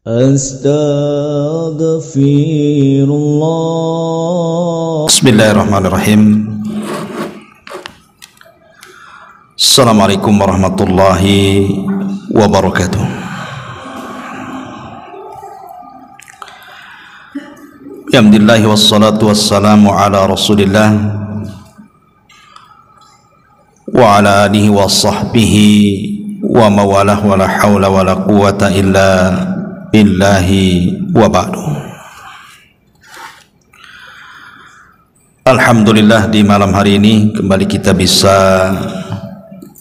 Astaghfirullah. Bismillahirrahmanirrahim. Assalamualaikum warahmatullahi wabarakatuh. Alhamdulillah wassalatu wassalamu ala Rasulillah wa ala alihi wa sahbihi wa mawalah wa la hawla wa la quwata illa billahi wa ba'du. Alhamdulillah, di malam hari ini kembali kita bisa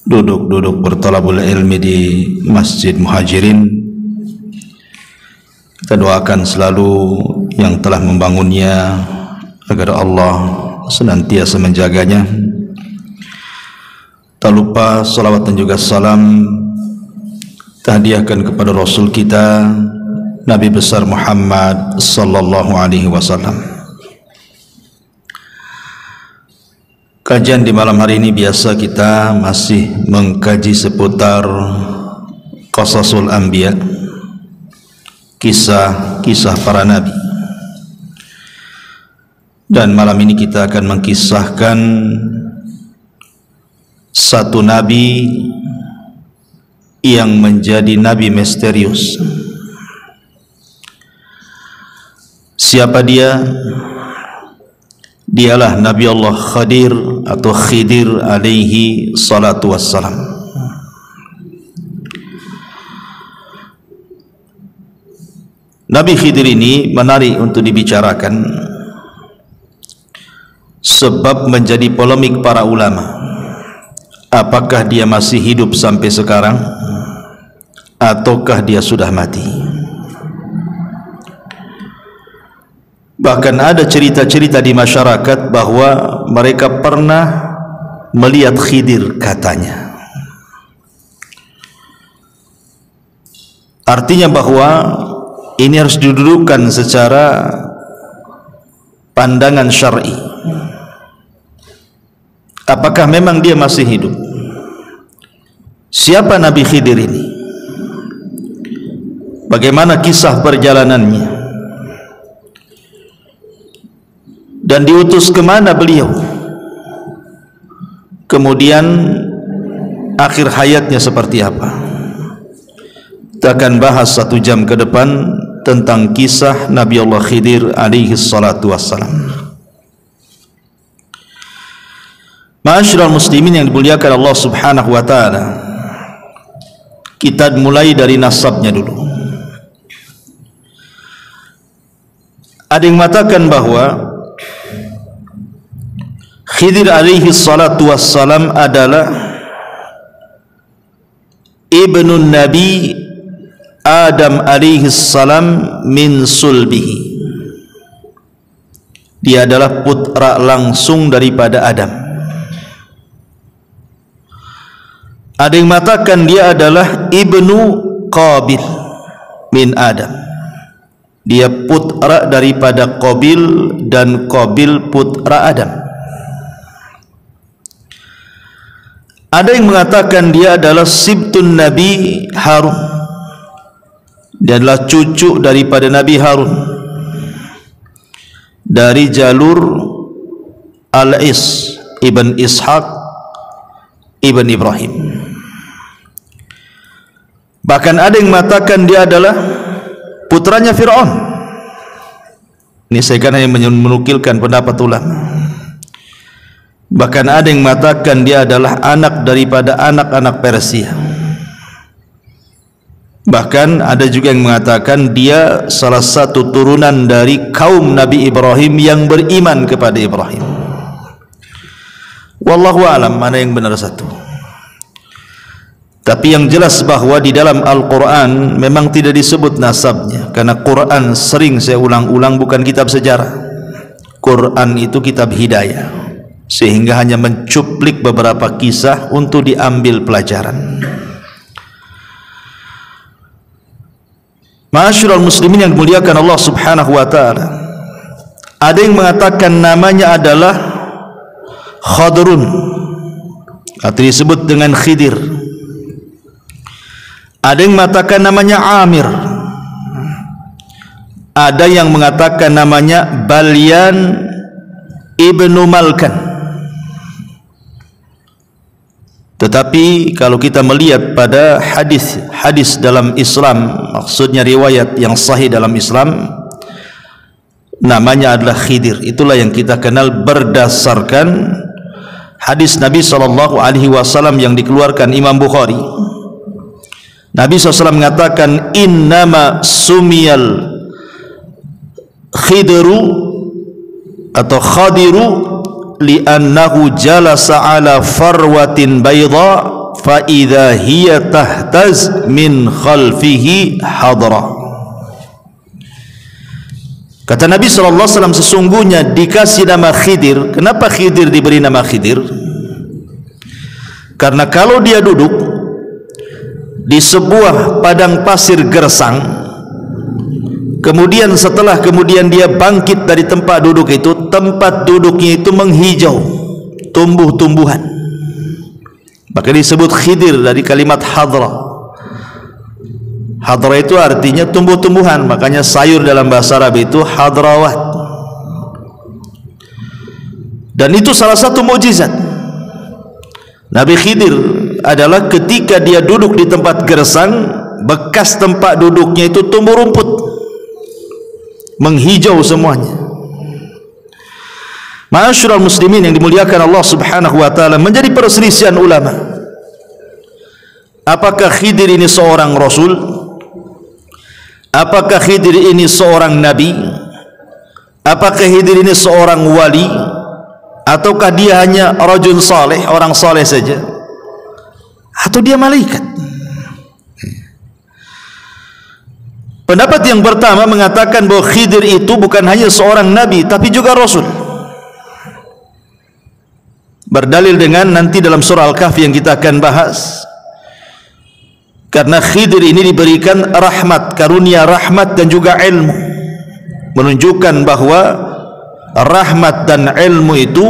duduk bertolabul ilmi di Masjid Muhajirin. Kita doakan selalu yang telah membangunnya agar Allah senantiasa menjaganya. Tak lupa salawat dan juga salam kita hadiahkan kepada Rasul kita Nabi besar Muhammad sallallahu alaihi wasallam. Kajian di malam hari ini biasa kita masih mengkaji seputar Qasasul Anbiya, kisah-kisah para nabi. Dan malam ini kita akan mengkisahkan satu nabi yang menjadi nabi misterius. Siapa dia? Dialah Nabi Allah Khadir atau Khidir alaihi salatu wassalam. Nabi Khidir ini menarik untuk dibicarakan sebab menjadi polemik para ulama. Apakah dia masih hidup sampai sekarang ataukah dia sudah mati? Bahkan ada cerita-cerita di masyarakat bahwa mereka pernah melihat Khidir katanya. Artinya bahwa ini harus didudukkan secara pandangan syar'i. Apakah memang dia masih hidup? Siapa Nabi Khidir ini? Bagaimana kisah perjalanannya? Dan diutus kemana beliau? Kemudian akhir hayatnya seperti apa? Kita akan bahas 1 jam ke depan tentang kisah Nabi Allah Khidir alaihi salatu wassalam. Ma'asyiral muslimin yang dimuliakan Allah subhanahu wa ta'ala, kita mulai dari nasabnya dulu. Ada yang mengatakan bahwa Khidir alaihi salatu wassalam adalah ibnu Nabi Adam alaihi salam min sulbihi. Dia adalah putra langsung daripada Adam. Ada yang mengatakan dia adalah ibnu Qabil min Adam. Dia putra daripada Qabil dan Qabil putra Adam. Ada yang mengatakan dia adalah sibtun Nabi Harun. Dia adalah cucu daripada Nabi Harun dari jalur Al-Is ibn Ishaq ibn Ibrahim. Bahkan ada yang mengatakan dia adalah putranya Fir'aun. Ini saya kan hanya menukilkan pendapat ulama. Bahkan ada yang mengatakan dia adalah anak daripada anak-anak Persia. Bahkan ada juga yang mengatakan dia salah satu turunan dari kaum Nabi Ibrahim yang beriman kepada Ibrahim. Wallahu a'lam mana yang benar satu. Tapi yang jelas bahwa di dalam Al-Quran memang tidak disebut nasabnya, karena Quran sering saya ulang-ulang bukan kitab sejarah. Quran itu kitab hidayah, sehingga hanya mencuplik beberapa kisah untuk diambil pelajaran. Ma'asyiral muslimin yang dimuliakan Allah subhanahu wa ta'ala, ada yang mengatakan namanya adalah Khadrun atau disebut dengan Khidir. Ada yang mengatakan namanya Amir. Ada yang mengatakan namanya Balyan ibnu Malkan. Tetapi kalau kita melihat pada hadis dalam Islam, maksudnya riwayat yang sahih dalam Islam, namanya adalah Khidir. Itulah yang kita kenal berdasarkan hadis Nabi SAW yang dikeluarkan Imam Bukhari. Nabi SAW mengatakan, innama sumiyal khidru atau khadiru li'annahu jalasa ala farwatin bayda fa idza hiya tahtaz min khalfihi hadra. Kata Nabi SAW, sesungguhnya dikasih nama Khidir. Kenapa Khidir diberi nama Khidir? Karena kalau dia duduk di sebuah padang pasir gersang, kemudian setelah dia bangkit dari tempat duduk itu, tempat duduknya itu menghijau, tumbuh-tumbuhan. Maka disebut Khidir dari kalimat hadra. Hadra itu artinya tumbuh-tumbuhan, makanya sayur dalam bahasa Arab itu hadrawat. Dan itu salah satu mukjizat Nabi Khidir adalah ketika dia duduk di tempat gersang, bekas tempat duduknya itu tumbuh rumput, menghijau semuanya. Ma'asyiral muslimin yang dimuliakan Allah Subhanahu wa taala, menjadi perselisihan ulama. Apakah Khidir ini seorang rasul? Apakah Khidir ini seorang nabi? Apakah Khidir ini seorang wali? Ataukah dia hanya rajul saleh, orang saleh saja? Atau dia malaikat? Pendapat yang pertama mengatakan bahwa Khidir itu bukan hanya seorang nabi, tapi juga rasul. Berdalil dengan nanti dalam surah Al-Kahfi yang kita akan bahas. Karena Khidir ini diberikan rahmat, karunia rahmat dan juga ilmu, menunjukkan bahwa rahmat dan ilmu itu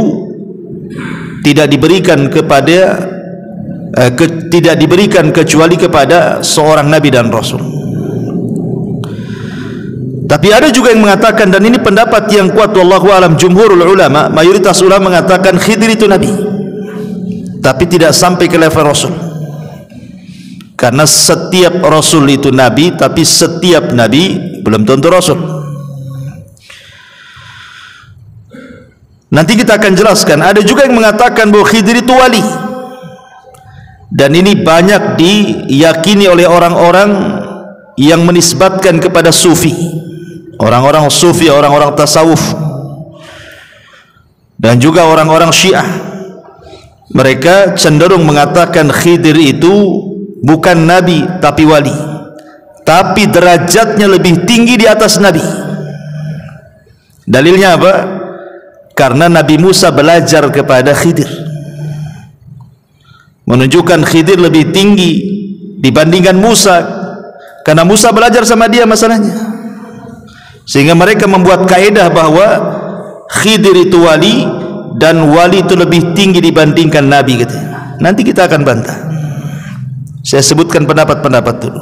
tidak diberikan kecuali kepada seorang nabi dan rasul. Tapi ada juga yang mengatakan, dan ini pendapat yang kuat wallahu alam, jumhurul ulama, mayoritas ulama mengatakan Khidir itu nabi, tapi tidak sampai ke level rasul. Karena setiap rasul itu nabi, tapi setiap nabi belum tentu rasul. Nanti kita akan jelaskan. Ada juga yang mengatakan bahwa Khidir itu wali, dan ini banyak diyakini oleh orang-orang yang menisbatkan kepada sufi, orang-orang sufi, orang-orang tasawuf, dan juga orang-orang Syiah. Mereka cenderung mengatakan Khidir itu bukan nabi tapi wali, tapi derajatnya lebih tinggi di atas nabi. Dalilnya apa? Karena Nabi Musa belajar kepada Khidir, menunjukkan Khidir lebih tinggi dibandingkan Musa, karena Musa belajar sama dia masalahnya. Sehingga mereka membuat kaidah bahwa Khidir itu wali, dan wali itu lebih tinggi dibandingkan nabi katanya. Nanti kita akan bantah. Saya sebutkan pendapat-pendapat dulu.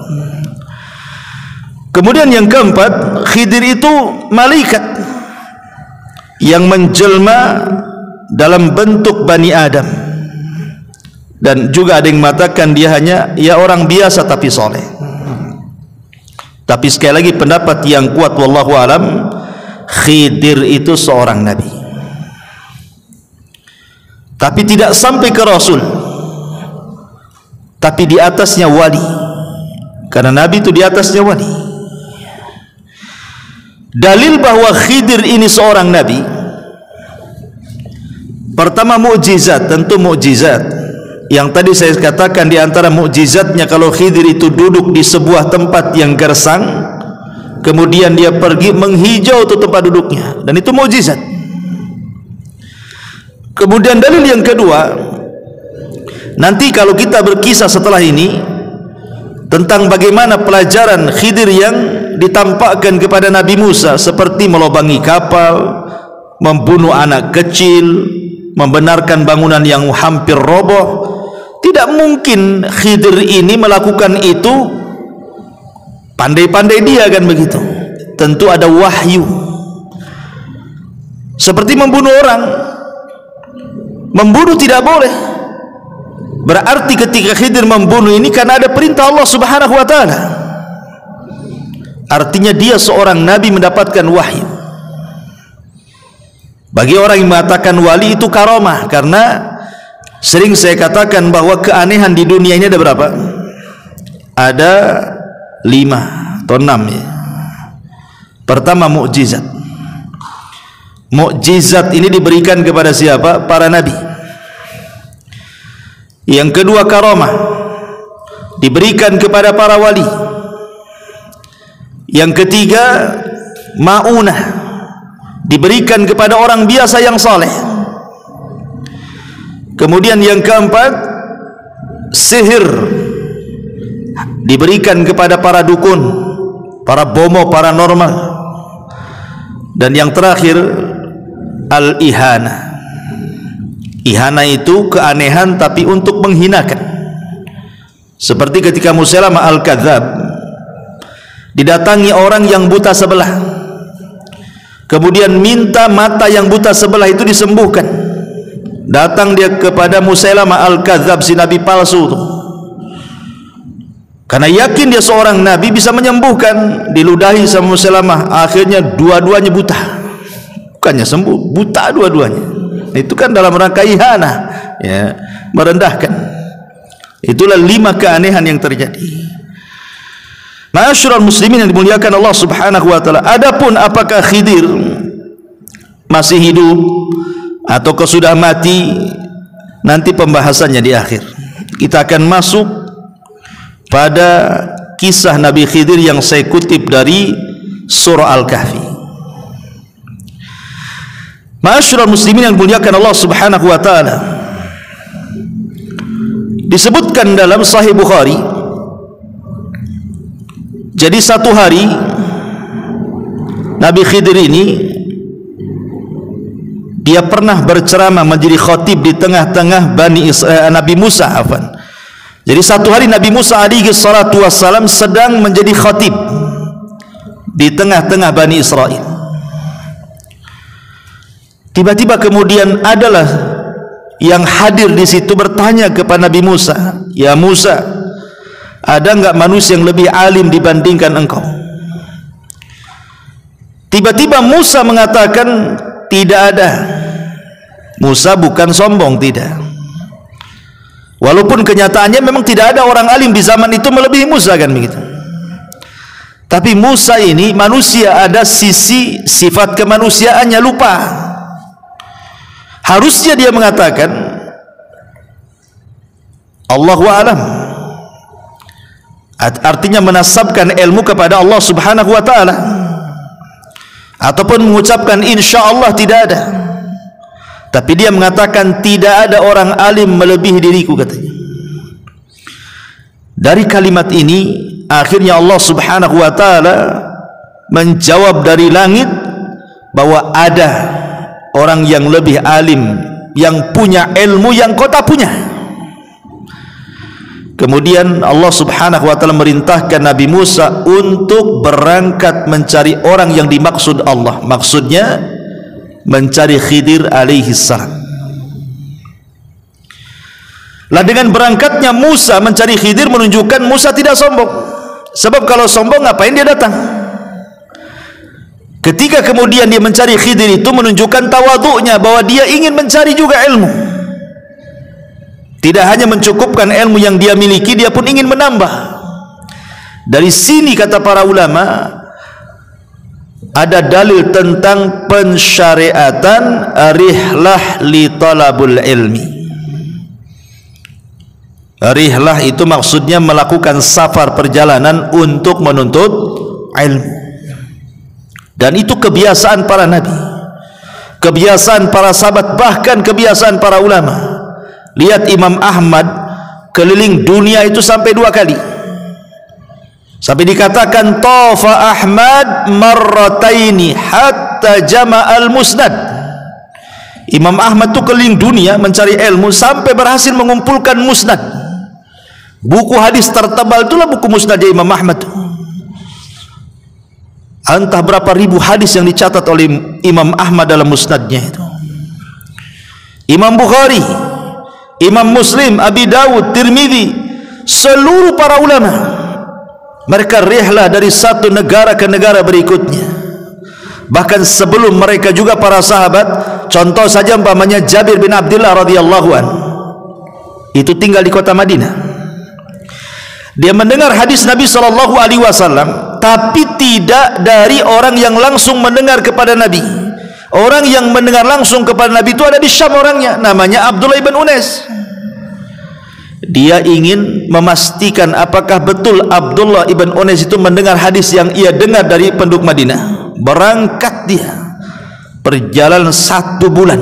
Kemudian yang keempat, Khidir itu malaikat yang menjelma dalam bentuk Bani Adam. Dan juga ada yang mengatakan dia hanya orang biasa tapi soleh. Tapi sekali lagi pendapat yang kuat wallahu alam, Khidir itu seorang nabi, tapi tidak sampai ke rasul, tapi di atasnya wali, karena nabi itu di atasnya wali. Dalil bahwa Khidir ini seorang nabi, pertama mukjizat, tentu mukjizat yang tadi saya katakan, di antara mukjizatnya kalau Khidir itu duduk di sebuah tempat yang gersang, kemudian dia pergi menghijau itu tempat duduknya, dan itu mukjizat. Kemudian dalil yang kedua, nanti kalau kita berkisah setelah ini tentang bagaimana pelajaran Khidir yang ditampakkan kepada Nabi Musa, seperti melobangi kapal, membunuh anak kecil, membenarkan bangunan yang hampir roboh. Tidak mungkin Khidir ini melakukan itu pandai-pandai dia kan begitu. tentu ada wahyu. Seperti membunuh orang, membunuh tidak boleh. Berarti ketika Khidir membunuh ini karena ada perintah Allah Subhanahu wa taala. Artinya dia seorang nabi mendapatkan wahyu. Bagi orang yang mengatakan wali itu karamah, karena sering saya katakan bahwa keanehan di dunia ini ada berapa? Ada 5 atau 6 ya. Pertama, mukjizat. Mukjizat ini diberikan kepada siapa? Para nabi. Yang kedua, karamah, diberikan kepada para wali. Yang ketiga, maunah, diberikan kepada orang biasa yang saleh. Kemudian yang keempat, sihir, diberikan kepada para dukun, para bomo, paranormal. Dan yang terakhir, al-ihana. Ihana itu keanehan tapi untuk menghinakan. Seperti ketika Musailamah al-Kadzab didatangi orang yang buta sebelah, kemudian minta mata yang buta sebelah itu disembuhkan. Datang dia kepada Musailamah al-Kadzab, si nabi palsu itu, karena yakin dia seorang nabi bisa menyembuhkan. Diludahi sama Musailamah, akhirnya dua-duanya buta. Bukannya sembuh, buta dua-duanya. Itu kan dalam rangka ihana, ya, merendahkan. Itulah 5 keanehan yang terjadi. Ma'asyiral muslimin yang dimuliakan Allah Subhanahu wa taala. Adapun apakah Khidir masih hidup atau sudah mati, nanti pembahasannya di akhir. Kita akan masuk pada kisah Nabi Khidir yang saya kutip dari surah Al-Kahfi. Ma'asyiral muslimin yang dimuliakan Allah Subhanahu wa taala, disebutkan dalam Sahih Bukhari. Jadi satu hari Nabi Khidir ini dia pernah berceramah menjadi khatib di tengah-tengah Nabi Musa, afwan. Jadi satu hari Nabi Musa alaihi salatu wassalam sedang menjadi khatib di tengah-tengah Bani Israel. Tiba-tiba kemudian adalah yang hadir di situ bertanya kepada Nabi Musa, "Ya Musa, ada enggak manusia yang lebih alim dibandingkan engkau?" Tiba-tiba Musa mengatakan, "Tidak ada." Musa bukan sombong, tidak. Walaupun kenyataannya memang tidak ada orang alim di zaman itu melebihi Musa, kan begitu. Tapi Musa ini manusia, ada sisi sifat kemanusiaannya lupa. Harusnya dia mengatakan Allahu a'lam, artinya menasabkan ilmu kepada Allah Subhanahu wa taala, ataupun mengucapkan insyaallah tidak ada. Tapi dia mengatakan tidak ada orang alim melebihi diriku, katanya. Dari kalimat ini akhirnya Allah Subhanahu wa taala menjawab dari langit bahwa ada orang yang lebih alim, yang punya ilmu yang kau tak punya. Kemudian Allah Subhanahu wa taala merintahkan Nabi Musa untuk berangkat mencari orang yang dimaksud Allah. Maksudnya mencari Khidir alaihi salam. Lah dengan berangkatnya Musa mencari Khidir menunjukkan Musa tidak sombong. Sebab kalau sombong ngapain dia datang? Ketika kemudian dia mencari Khidir itu menunjukkan tawadhu'nya, bahwa dia ingin mencari juga ilmu. Tidak hanya mencukupkan ilmu yang dia miliki, dia pun ingin menambah. Dari sini kata para ulama, ada dalil tentang pensyariatan rihlah li talabul ilmi. Rihlah itu maksudnya melakukan safar, perjalanan untuk menuntut ilmu. Dan itu kebiasaan para nabi, kebiasaan para sahabat, bahkan kebiasaan para ulama. Lihat Imam Ahmad keliling dunia itu sampai 2 kali. Sampai dikatakan tafa Ahmad marrataini hatta jama'al musnad. Imam Ahmad itu keliling dunia mencari ilmu sampai berhasil mengumpulkan musnad. Buku hadis tertebal itulah buku musnad Imam Ahmad. Entah berapa ribu hadis yang dicatat oleh Imam Ahmad dalam musnadnya itu. Imam Bukhari, Imam Muslim, Abi Dawud, Tirmidzi, seluruh para ulama mereka rihlah dari satu negara ke negara berikutnya. Bahkan sebelum mereka juga para sahabat. Contoh saja umpamanya Jabir bin Abdullah radhiyallahu anhu, itu tinggal di kota Madinah. Dia mendengar hadis Nabi SAW, tapi tidak dari orang yang langsung mendengar kepada Nabi. Orang yang mendengar langsung kepada Nabi itu ada di Syam orangnya, namanya Abdullah ibn Unais. Dia ingin memastikan apakah betul Abdullah ibn Unais itu mendengar hadis yang ia dengar dari penduduk Madinah. Berangkat dia, perjalanan 1 bulan,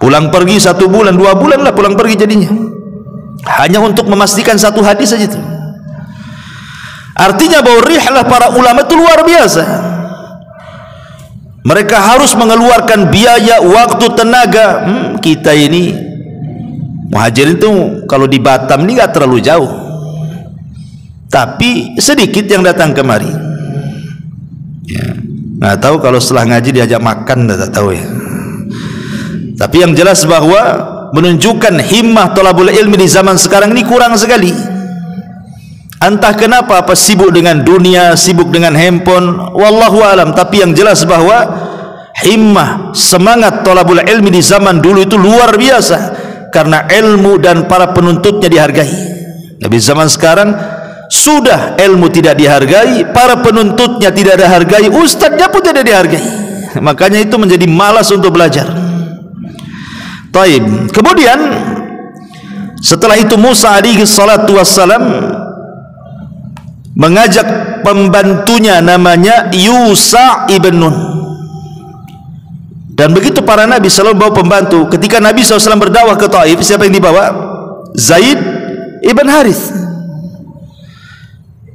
pulang pergi 1 bulan, 2 bulan lah pulang pergi jadinya, hanya untuk memastikan satu hadis saja itu. Artinya bahwa rihlah para ulama itu luar biasa. Mereka harus mengeluarkan biaya, waktu, tenaga. Kita ini muhajirin itu kalau di Batam ini gak terlalu jauh, tapi sedikit yang datang kemari. Ya, nggak tahu kalau setelah ngaji diajak makan, tak tahu ya. Tapi yang jelas bahwa menunjukkan himmah thalabul ilmi di zaman sekarang ini kurang sekali. Entah kenapa, apa sibuk dengan dunia, sibuk dengan handphone, wallahu alam. Tapi yang jelas bahwa himmah, semangat thalabul ilmi di zaman dulu itu luar biasa, karena ilmu dan para penuntutnya dihargai. Tapi zaman sekarang sudah ilmu tidak dihargai, para penuntutnya tidak dihargai, ustadznya pun tidak dihargai. Makanya itu menjadi malas untuk belajar. Taib. Kemudian setelah itu Musa alaihi salatu wassalam mengajak pembantunya namanya Yusha ibn Nun. Dan begitu para nabi selalu bawa pembantu. Ketika Nabi SAW berdakwah ke Taif, siapa yang dibawa? Zaid ibn Harith,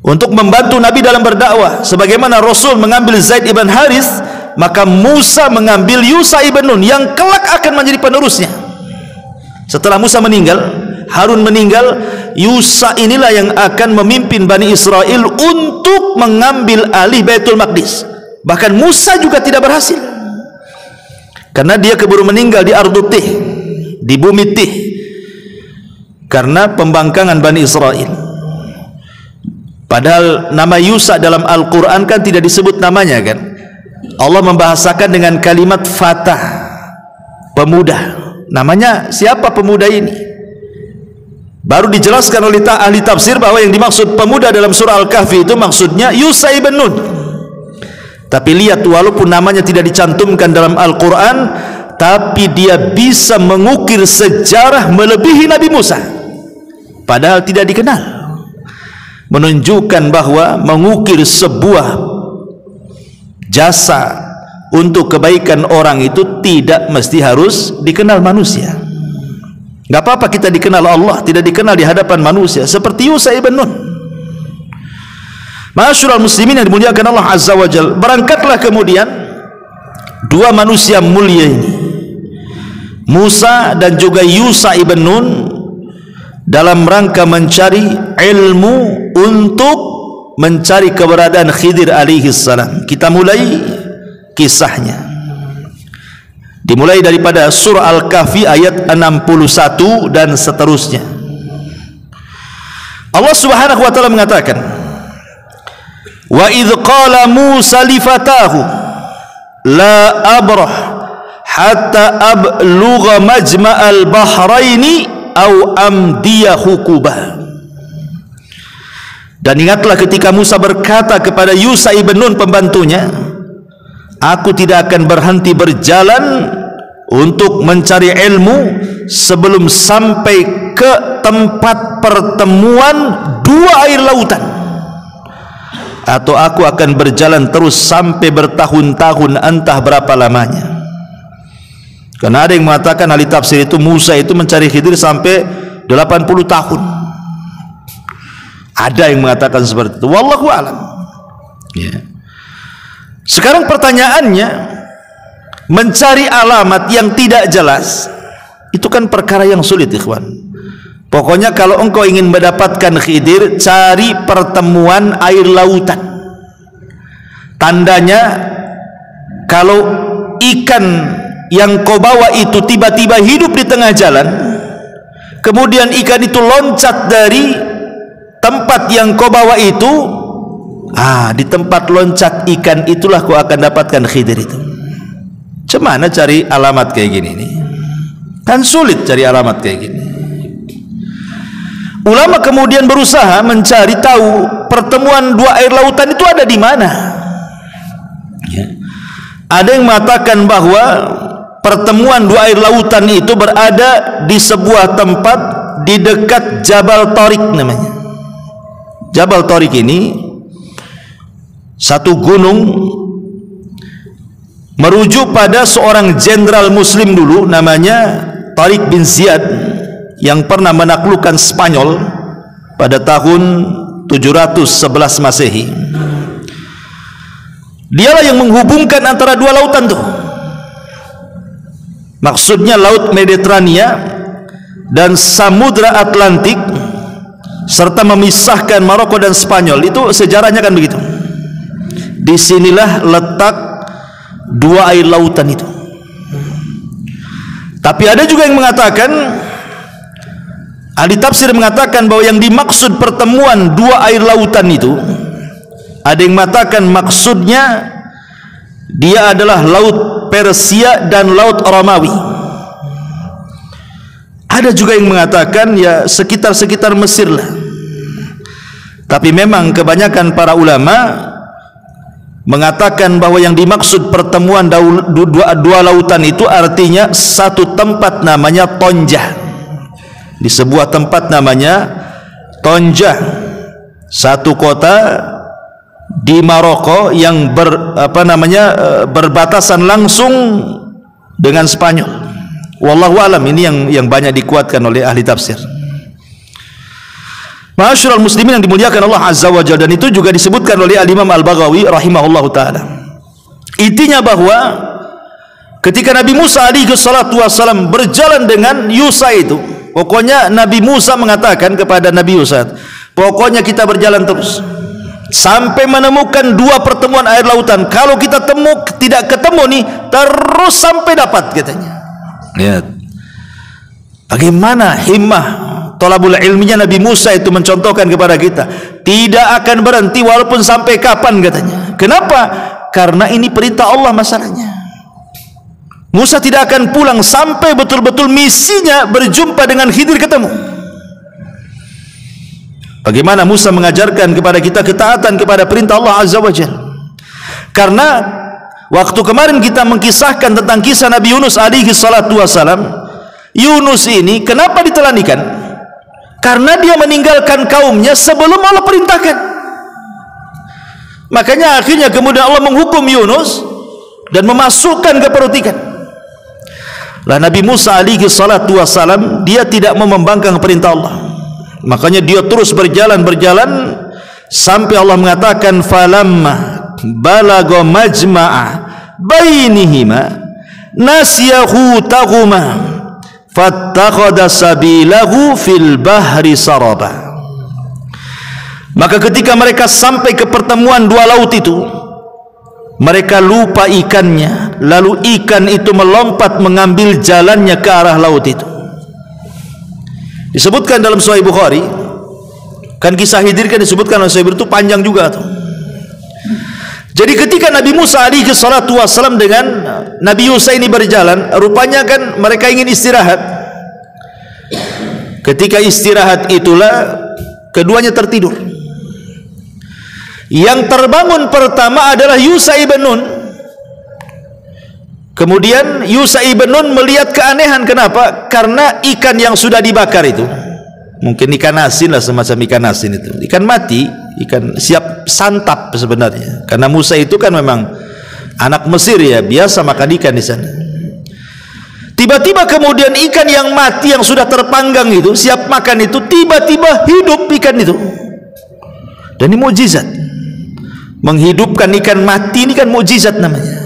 untuk membantu Nabi dalam berdakwah. Sebagaimana Rasul mengambil Zaid ibn Harith, maka Musa mengambil Yusha ibn Nun yang kelak akan menjadi penerusnya. Setelah Musa meninggal, Harun meninggal, Yusha inilah yang akan memimpin Bani Israel untuk mengambil alih Baitul Maqdis. Bahkan Musa juga tidak berhasil, karena dia keburu meninggal di Ardut Tih, di bumi Tih, karena pembangkangan Bani Israel. Padahal nama Yusha dalam Al-Quran kan tidak disebut namanya kan. Allah membahasakan dengan kalimat fatah, pemuda. Namanya siapa pemuda ini? Baru dijelaskan oleh ahli tafsir bahwa yang dimaksud pemuda dalam surah Al-Kahfi itu maksudnya Yusha ibn Nun. Tapi lihat, walaupun namanya tidak dicantumkan dalam Al-Quran, tapi dia bisa mengukir sejarah melebihi Nabi Musa, padahal tidak dikenal. Menunjukkan bahwa mengukir sebuah jasa untuk kebaikan orang itu tidak mesti harus dikenal manusia. Gak apa-apa kita dikenal Allah, tidak dikenal di hadapan manusia, seperti Yusha ibn Nun. Ma'asyiral muslimin yang dimuliakan Allah Azza wa Jalla, berangkatlah kemudian dua manusia mulia ini, Musa dan juga Yusha ibn Nun, dalam rangka mencari ilmu untuk mencari keberadaan Khidir alaihi salam. Kita mulai kisahnya. Dimulai daripada surah Al-Kahfi ayat 61 dan seterusnya. Allah Subhanahu wa taala mengatakan, "Wa idz qala Musa li fatahu la abrah hatta ablugha majma'al bahraini au amdiya hukubah." Dan ingatlah ketika Musa berkata kepada Yusha ibn Nun pembantunya, "Aku tidak akan berhenti berjalan untuk mencari ilmu sebelum sampai ke tempat pertemuan dua air lautan, atau aku akan berjalan terus sampai bertahun-tahun, entah berapa lamanya." Karena ada yang mengatakan, ahli tafsir itu, Musa itu mencari Khidir sampai 80 tahun. Ada yang mengatakan seperti itu, wallahu a'lam. Ya. Sekarang pertanyaannya, mencari alamat yang tidak jelas itu kan perkara yang sulit, ikhwan. Pokoknya kalau engkau ingin mendapatkan Khidir, cari pertemuan air lautan. tandanya kalau ikan yang kau bawa itu tiba-tiba hidup di tengah jalan, kemudian ikan itu loncat dari tempat yang kau bawa itu, di tempat loncat ikan itulah kau akan dapatkan Khidir itu. Cemana cari alamat kayak gini nih? Kan sulit cari alamat kayak gini. Ulama kemudian berusaha mencari tahu pertemuan dua air lautan itu ada di mana. Ya. Ada yang mengatakan bahwa pertemuan dua air lautan itu berada di sebuah tempat di dekat Jabal Tariq namanya. Jabal Tariq ini satu gunung merujuk pada seorang jenderal muslim dulu namanya Tariq bin Ziyad yang pernah menaklukkan Spanyol pada tahun 711 Masehi. Dialah yang menghubungkan antara dua lautan tuh. Maksudnya Laut Mediterania dan Samudra Atlantik, serta memisahkan Maroko dan Spanyol. Itu sejarahnya kan begitu. Disinilah letak dua air lautan itu. Tapi ada juga yang mengatakan, ahli tafsir mengatakan bahwa yang dimaksud pertemuan dua air lautan itu, ada yang mengatakan maksudnya dia adalah Laut Persia dan Laut Romawi. Ada juga yang mengatakan ya sekitar-sekitar Mesir lah. Tapi memang kebanyakan para ulama mengatakan bahwa yang dimaksud pertemuan dua lautan itu artinya satu tempat namanya Tonjah. Di sebuah tempat namanya Tonjah, satu kota di Maroko yang berbatasan langsung dengan Spanyol. Wallahu alam, ini yang banyak dikuatkan oleh ahli tafsir. Ma'asyiral muslimin yang dimuliakan Allah Azza wa Jalla, dan itu juga disebutkan oleh Al-Imam Al-Baghawi rahimahullahu taala. Intinya bahwa ketika Nabi Musa alaihi salatu wasallam berjalan dengan Yusa itu, pokoknya Nabi Musa mengatakan kepada Nabi Yusa, pokoknya kita berjalan terus sampai menemukan dua pertemuan air lautan. Kalau kita tidak ketemu nih, terus sampai dapat katanya. Lihat bagaimana himmah thalabul ilminya Nabi Musa itu mencontohkan kepada kita, tidak akan berhenti walaupun sampai kapan katanya. Kenapa? Karena ini perintah Allah masalahnya. Musa tidak akan pulang sampai betul-betul misinya berjumpa dengan Khidir ketemu. Bagaimana Musa mengajarkan kepada kita ketaatan kepada perintah Allah Azza wa Jalla. Karena waktu kemarin kita mengkisahkan tentang kisah Nabi Yunus alaihi salatu wasalam, Yunus ini kenapa ditelanikan? Karena dia meninggalkan kaumnya sebelum Allah perintahkan. Makanya akhirnya kemudian Allah menghukum Yunus dan memasukkan ke perut ikan. Lah Nabi Musa alaihi salatu wasalam dia tidak mau membangkang perintah Allah. Makanya dia terus berjalan sampai Allah mengatakan falamma balagha majma'a bainihima nasiyahu taghuma fattakhadha sabilahu fil bahri saraba. Maka ketika mereka sampai ke pertemuan dua laut itu, mereka lupa ikannya, lalu ikan itu melompat mengambil jalannya ke arah laut itu. Disebutkan dalam Sahih Bukhari, kan kisah Khidir kan disebutkan oleh Sahih itu panjang juga tuh. Jadi ketika Nabi Musa alaihi salatu wasallam dengan Nabi Yusa ini berjalan, rupanya kan mereka ingin istirahat. Ketika istirahat itulah keduanya tertidur. Yang terbangun pertama adalah Yusa ibn Nun. Kemudian Yusa ibn Nun melihat keanehan. Kenapa? Karena ikan yang sudah dibakar itu, mungkin ikan asin lah, semacam ikan asin itu, ikan mati, ikan siap santap sebenarnya. Karena Musa itu kan memang anak Mesir ya, biasa makan ikan di sana. Tiba-tiba kemudian ikan yang mati yang sudah terpanggang itu, siap makan itu, tiba-tiba hidup ikan itu. Dan ini mukjizat. Menghidupkan ikan mati ini kan mukjizat namanya.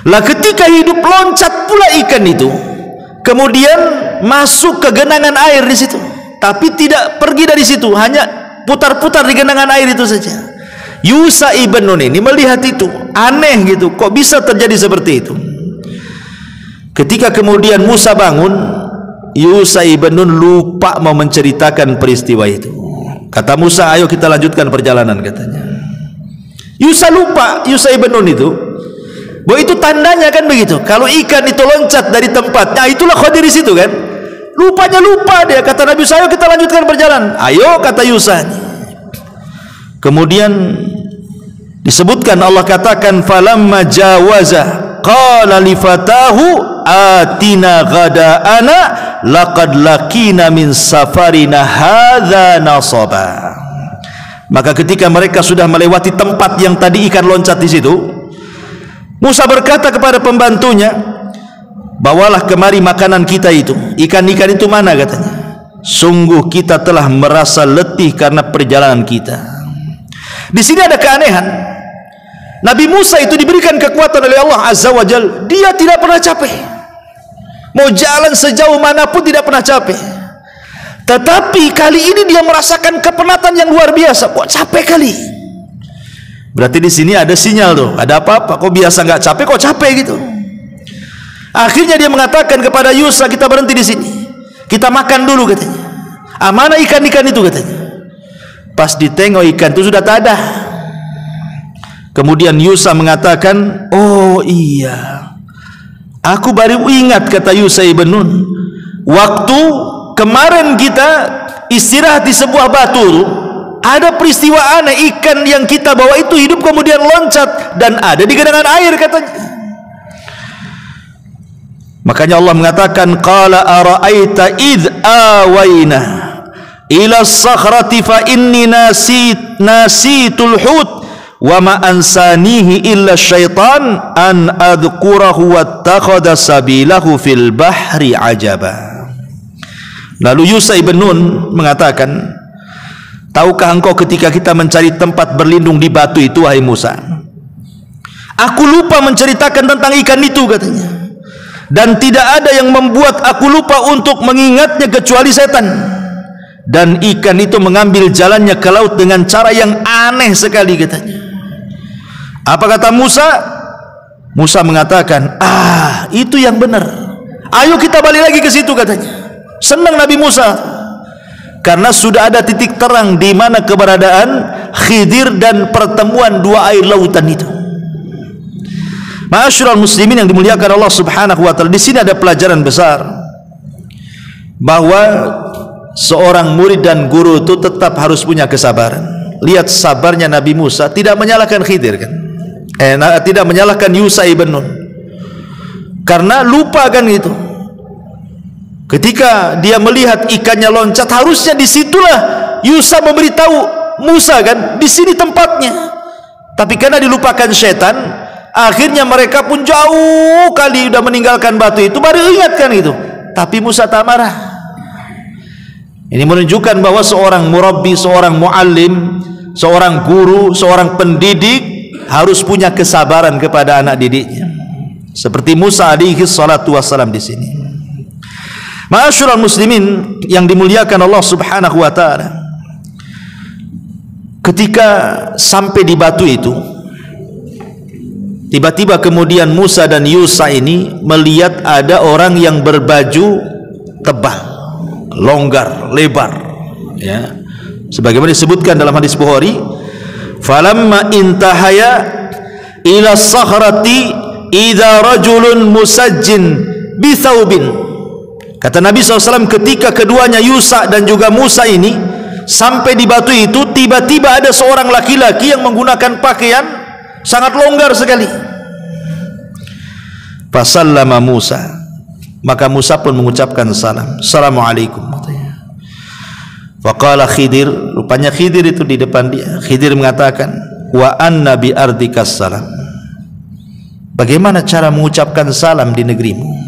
Lah ketika hidup loncat pula ikan itu, kemudian masuk ke genangan air di situ, tapi tidak pergi dari situ, hanya putar-putar di genangan air itu saja. Yusha ibn Nun ini melihat itu aneh gitu, kok bisa terjadi seperti itu. Ketika kemudian Musa bangun, Yusha ibn Nun lupa mau menceritakan peristiwa itu. Kata Musa, ayo kita lanjutkan perjalanan, katanya. Yusha lupa, Yusha ibn Nun itu bahwa itu tandanya kan begitu, kalau ikan itu loncat dari tempat, nah itulah Khadir di situ kan. Lupanya lupa dia. Kata Nabi, ayo kita lanjutkan perjalanan. Ayo, kata Yusha. Kemudian disebutkan, Allah katakan, falamma jawaza qala li fatahu atina ghada'ana laqad laqina min safarina hadza nasaba. Maka ketika mereka sudah melewati tempat yang tadi ikan loncat di situ, Musa berkata kepada pembantunya, bawalah kemari makanan kita itu. Ikan-ikan itu mana, katanya. Sungguh kita telah merasa letih karena perjalanan kita. Di sini ada keanehan. Nabi Musa itu diberikan kekuatan oleh Allah Azza wa Jalla. Dia tidak pernah capek. Mau jalan sejauh manapun tidak pernah capek. Tetapi kali ini dia merasakan kepenatan yang luar biasa. Kok capek kali? Berarti di sini ada sinyal tuh. Ada apa-apa? Kok biasa nggak capek? Kok capek gitu? Akhirnya dia mengatakan kepada Yusha, kita berhenti di sini. Kita makan dulu, katanya. Mana ikan-ikan itu, katanya. Pas ditengok ikan itu sudah tak ada. Kemudian Yusha mengatakan, oh iya, aku baru ingat, kata Yusha ibn Nun, waktu kemarin kita istirahat di sebuah batu, ada peristiwa aneh, ikan yang kita bawa itu hidup kemudian loncat dan ada di genangan air, katanya. Makanya Allah mengatakan, qala ara'aita id awaina ila sakhrati fa inni nasitul hut wa ma ansanihi illa syaitan an adhkurahu wattakhadha sabilahu fil bahri ajaba. Lalu Yusha ibn Nun mengatakan, tahukah engkau ketika kita mencari tempat berlindung di batu itu, wahai Musa, aku lupa menceritakan tentang ikan itu, katanya. Dan tidak ada yang membuat aku lupa untuk mengingatnya kecuali setan. Dan ikan itu mengambil jalannya ke laut dengan cara yang aneh sekali, katanya. Apa kata Musa? Musa mengatakan, itu yang benar. Ayo kita balik lagi ke situ, katanya. Senang Nabi Musa karena sudah ada titik terang di mana keberadaan Khidir dan pertemuan dua air lautan itu. Ma'asyiral muslimin yang dimuliakan Allah Subhanahu wa taala, di sini ada pelajaran besar bahwa seorang murid dan guru itu tetap harus punya kesabaran. Lihat sabarnya Nabi Musa, tidak menyalahkan Khidir kan? Tidak menyalahkan Yusha ibn Nun. Karena lupa kan itu. Ketika dia melihat ikannya loncat, harusnya disitulah Yusha memberitahu Musa kan, di sini tempatnya. Tapi karena dilupakan setan, akhirnya mereka pun jauh kali sudah meninggalkan batu itu, baru ingatkan itu. Tapi Musa tak marah. Ini menunjukkan bahwa seorang murabbi, seorang muallim, seorang guru, seorang pendidik harus punya kesabaran kepada anak didiknya. Seperti Musa alaihi salatu wassalam di sini. Ma'asyiral muslimin yang dimuliakan Allah Subhanahu wa taala. Ketika sampai di batu itu, tiba-tiba kemudian Musa dan Yusha ini melihat ada orang yang berbaju tebal, longgar, lebar, ya. Sebagaimana disebutkan dalam hadis Bukhari, falamma intahaya ila sakhrati idza rajulun musajjin bi thawbin. Kata Nabi SAW, ketika keduanya Yusha dan juga Musa ini sampai di batu itu, tiba-tiba ada seorang laki-laki yang menggunakan pakaian sangat longgar sekali. Fasallama Musa, maka Musa pun mengucapkan salam, assalamualaikum. Faqala Khidir, rupanya Khidir itu di depan dia. Khidir mengatakan, wa anna bi ardikas salam. Bagaimana cara mengucapkan salam di negerimu?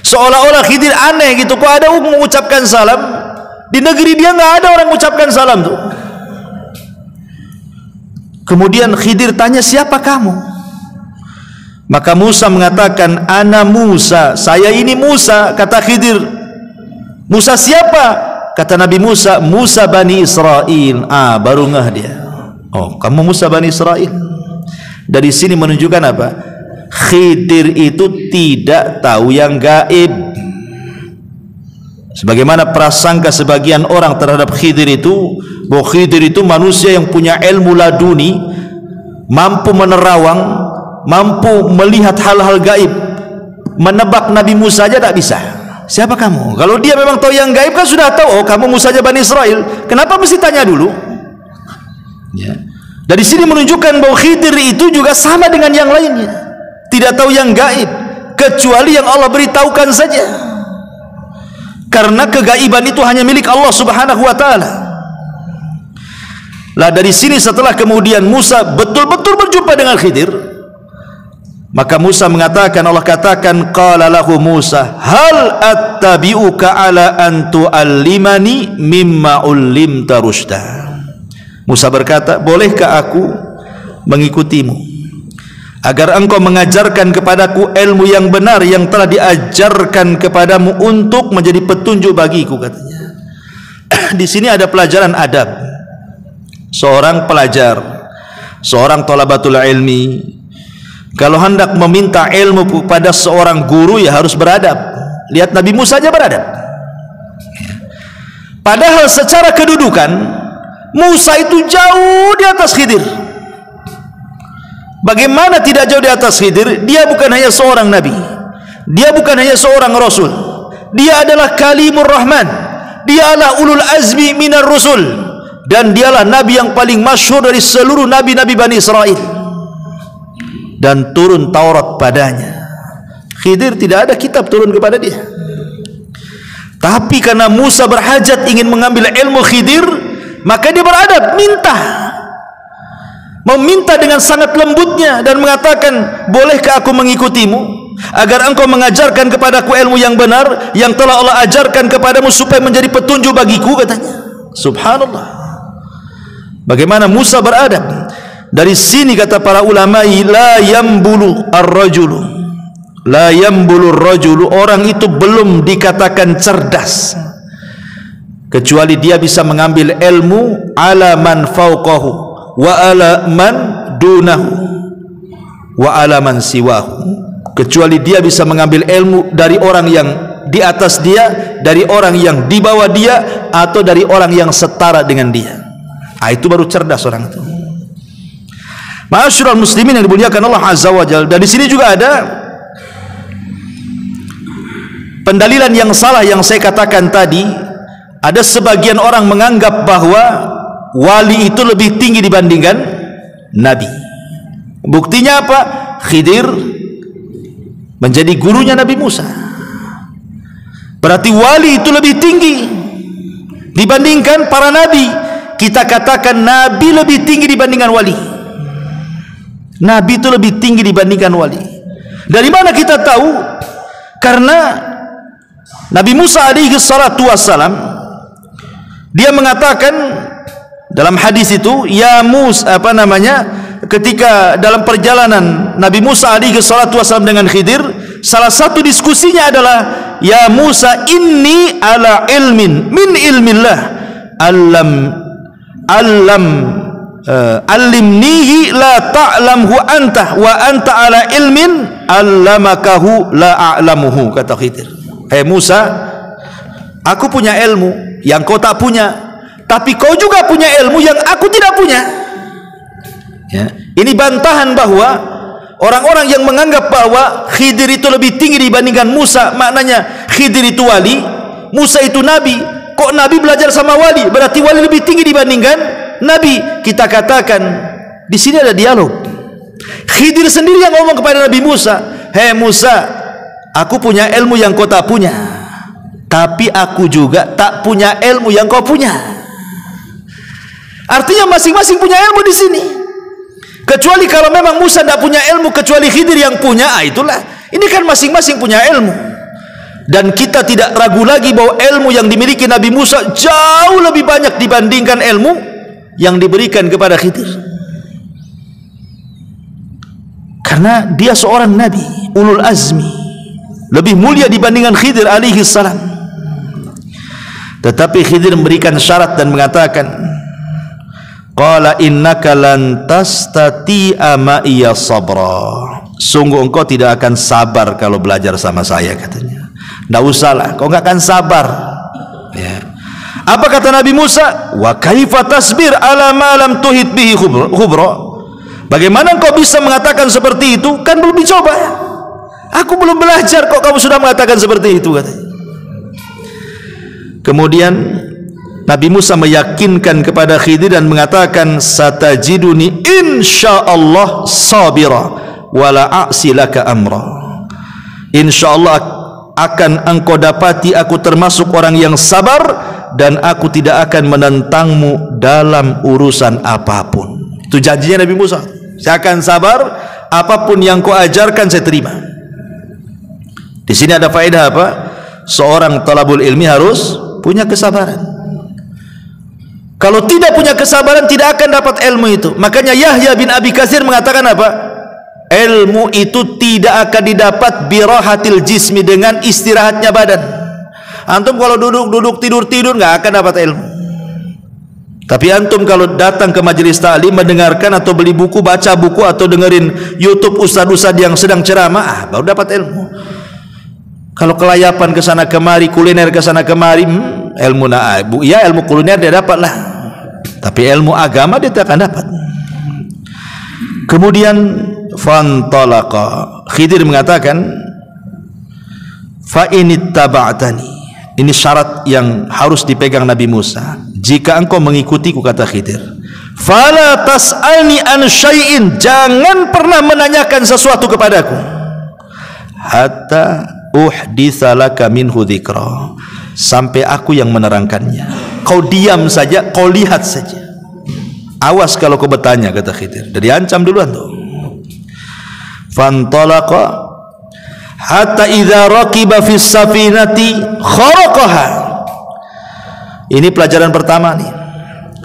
Seolah-olah Khidir aneh gitu, kok ada mengucapkan salam di negeri dia, nggak ada orang mengucapkan salam tuh. Kemudian Khidir tanya, siapa kamu? Maka Musa mengatakan, ana Musa, saya ini Musa. Kata Khidir, Musa siapa? Kata Nabi Musa, Musa Bani Israel. Baru ngeh dia. Oh, kamu Musa Bani Israel. Dari sini menunjukkan apa? Khidir itu tidak tahu yang gaib. Sebagaimana prasangka sebagian orang terhadap Khidir itu, bahwa Khidir itu manusia yang punya ilmu laduni, mampu menerawang, mampu melihat hal-hal gaib. Menebak Nabi Musa aja tak bisa. Siapa kamu? Kalau dia memang tahu yang gaib kan sudah tahu, oh kamu Musa Bani Israel. Kenapa mesti tanya dulu? Ya. Dari sini menunjukkan bahwa Khidir itu juga sama dengan yang lainnya, tidak tahu yang gaib kecuali yang Allah beritahukan saja, karena kegaiban itu hanya milik Allah Subhanahu wa ta'ala. Lah dari sini setelah kemudian Musa betul-betul berjumpa dengan Khidir, maka Musa mengatakan, Allah katakan, qala lahu Musa hal attabi'uka ala an tu'allimani mimma ullimta rusyda. Musa berkata, bolehkah aku mengikutimu agar engkau mengajarkan kepadaku ilmu yang benar yang telah diajarkan kepadamu untuk menjadi petunjuk bagiku, katanya. Di sini ada pelajaran adab. Seorang pelajar, seorang thalabatul ilmi, kalau hendak meminta ilmu kepada seorang guru ya harus beradab. Lihat Nabi Musa saja beradab. Padahal secara kedudukan Musa itu jauh di atas Khidir. Bagaimana tidak jauh di atas Khidir? Dia bukan hanya seorang nabi, dia bukan hanya seorang rasul, dia adalah kalimur rahman, dia adalah ulul azmi minar rusul, dan dialah nabi yang paling masyhur dari seluruh nabi-nabi Bani Israel, dan turun Taurat padanya. Khidir tidak ada kitab turun kepada dia, tapi karena Musa berhajat ingin mengambil ilmu Khidir, maka dia beradab, meminta dengan sangat lembutnya dan mengatakan, bolehkah aku mengikutimu agar engkau mengajarkan kepadaku ilmu yang benar yang telah Allah ajarkan kepadamu supaya menjadi petunjuk bagiku, katanya. Subhanallah, bagaimana Musa beradab. Dari sini kata para ulama, la yambulu ar-rajulu, la yambulu ar-rajulu, orang itu belum dikatakan cerdas kecuali dia bisa mengambil ilmu ala man fauqahu wa ala man dunahu wa ala man siwahu, kecuali dia bisa mengambil ilmu dari orang yang di atas dia, dari orang yang di bawah dia, atau dari orang yang setara dengan dia. Itu baru cerdas orang itu. Ma'asyiral muslimin yang dimuliakan Allah Azza wa Jalla. Dan di sini juga ada pendalilan yang salah yang saya katakan tadi. Ada sebagian orang menganggap bahwa wali itu lebih tinggi dibandingkan nabi. Buktinya apa? Khidir menjadi gurunya Nabi Musa. Berarti wali itu lebih tinggi dibandingkan para nabi. Kita katakan nabi lebih tinggi dibandingkan wali. Nabi itu lebih tinggi dibandingkan wali. Dari mana kita tahu? Karena Nabi Musa alaihi salatu wassalam, dia mengatakan dalam hadis itu, ya Musa, ketika dalam perjalanan Nabi Musa alaihi salatu wasallam dengan Khidir, salah satu diskusinya adalah, ya Musa inni ala ilmin min ilmillah allimnihi la ta'lamhu anta wa anta ala ilmin allamakahu la a'lamuhu, kata Khidir. Hai Musa, aku punya ilmu yang kau tak punya, tapi kau juga punya ilmu yang aku tidak punya. Ya. Ini bantahan bahwa orang-orang yang menganggap bahwa Khidir itu lebih tinggi dibandingkan Musa, maknanya Khidir itu wali, Musa itu nabi. Kok nabi belajar sama wali, berarti wali lebih tinggi dibandingkan nabi. Kita katakan di sini ada dialog. Khidir sendiri yang ngomong kepada Nabi Musa, hei Musa, aku punya ilmu yang kau tak punya, tapi aku juga tak punya ilmu yang kau punya. Artinya masing-masing punya ilmu di sini. Kecuali kalau memang Musa tidak punya ilmu kecuali Khidir yang punya, itulah. Ini kan masing-masing punya ilmu. Dan kita tidak ragu lagi bahwa ilmu yang dimiliki Nabi Musa jauh lebih banyak dibandingkan ilmu yang diberikan kepada Khidir. Karena dia seorang nabi, ulul azmi, lebih mulia dibandingkan Khidir alaihi salam. Tetapi Khidir memberikan syarat dan mengatakan, qala innaka lan tastati'a ma'iya sabra. Sungguh engkau tidak akan sabar kalau belajar sama saya, katanya. Nggak usahlah, kau nggak akan sabar. Ya. Apa kata Nabi Musa? Wa kaifa tasbir ala ma lam tuhit bihi khubra. Bagaimana engkau bisa mengatakan seperti itu? Kan belum dicoba. Aku belum belajar kok kamu sudah mengatakan seperti itu, katanya. Kemudian Nabi Musa meyakinkan kepada Khidir dan mengatakan, satajiduni insyaallah sabira wala a'silaka amra. Insyaallah akan engkau dapati aku termasuk orang yang sabar dan aku tidak akan menentangmu dalam urusan apapun. Itu janjinya Nabi Musa. Saya akan sabar, apapun yang kau ajarkan saya terima. Di sini ada faedah apa? Seorang talabul ilmi harus punya kesabaran. Kalau tidak punya kesabaran tidak akan dapat ilmu itu. Makanya Yahya bin Abi Katsir mengatakan apa? Ilmu itu tidak akan didapat birahatil jismi, dengan istirahatnya badan. Antum kalau duduk tidur nggak akan dapat ilmu. Tapi antum kalau datang ke majelis ta'lim, mendengarkan atau beli buku, baca buku atau dengerin YouTube ustadz-ustadz yang sedang ceramah, baru dapat ilmu. Kalau kelayapan ke sana kemari, kuliner ke sana kemari, ilmu ya ilmu kuliner dia dapat lah. Tapi ilmu agama dia tak akan dapat. Kemudian fantalaqa, Khidir mengatakan, fa inittaba'tani. Ini syarat yang harus dipegang Nabi Musa. Jika engkau mengikutiku, kata Khidir, fala tas'alni an syai'in, jangan pernah menanyakan sesuatu kepadaku, hatta uhditsa laka minhu dzikra, sampai aku yang menerangkannya. Kau diam saja, kau lihat saja. Awas kalau kau bertanya, kata Khidir. Dari ancam duluan tuh. Fantalaqa hatta idza raqiba fis safinati kharaqaha. Ini pelajaran pertama nih.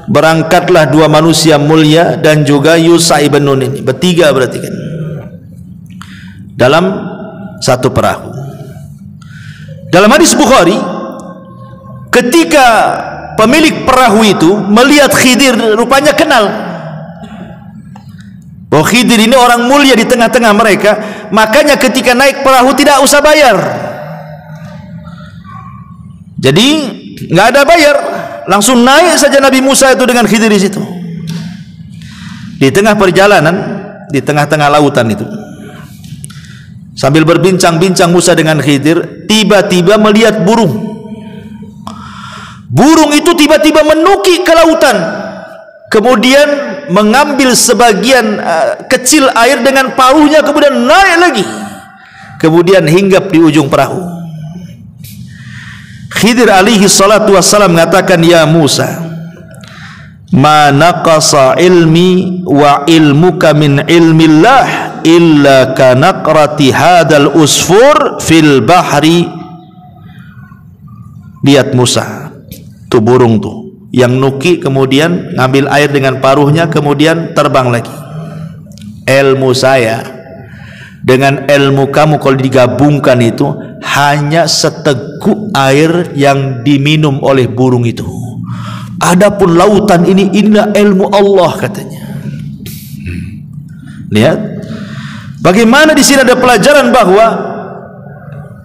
Berangkatlah dua manusia mulia dan juga Yusha ibn Nun, ini bertiga berarti kan, dalam satu perahu. Dalam hadis Bukhari, ketika pemilik perahu itu melihat Khidir, rupanya kenal bahwa Khidir ini orang mulia di tengah-tengah mereka, makanya ketika naik perahu tidak usah bayar. Jadi nggak ada bayar, langsung naik saja Nabi Musa itu dengan Khidir di situ. Di tengah perjalanan, di tengah-tengah lautan itu, sambil berbincang-bincang Musa dengan Khidir, tiba-tiba melihat burung. Burung itu tiba-tiba menuki ke lautan, kemudian mengambil sebagian kecil air dengan paruhnya, kemudian naik lagi, kemudian hinggap di ujung perahu. Khidir alaihi salatu wassalam mengatakan, ya Musa, ma naqasa ilmi wa ilmuka min ilmillah illa kanaqrati hadal usfur fil bahri. Lihat Musa, tuh burung tuh yang nuki, kemudian ngambil air dengan paruhnya, kemudian terbang lagi. Ilmu saya dengan ilmu kamu kalau digabungkan itu hanya seteguk air yang diminum oleh burung itu. Adapun lautan ini, inilah ilmu Allah, katanya. Lihat bagaimana di sini ada pelajaran bahwa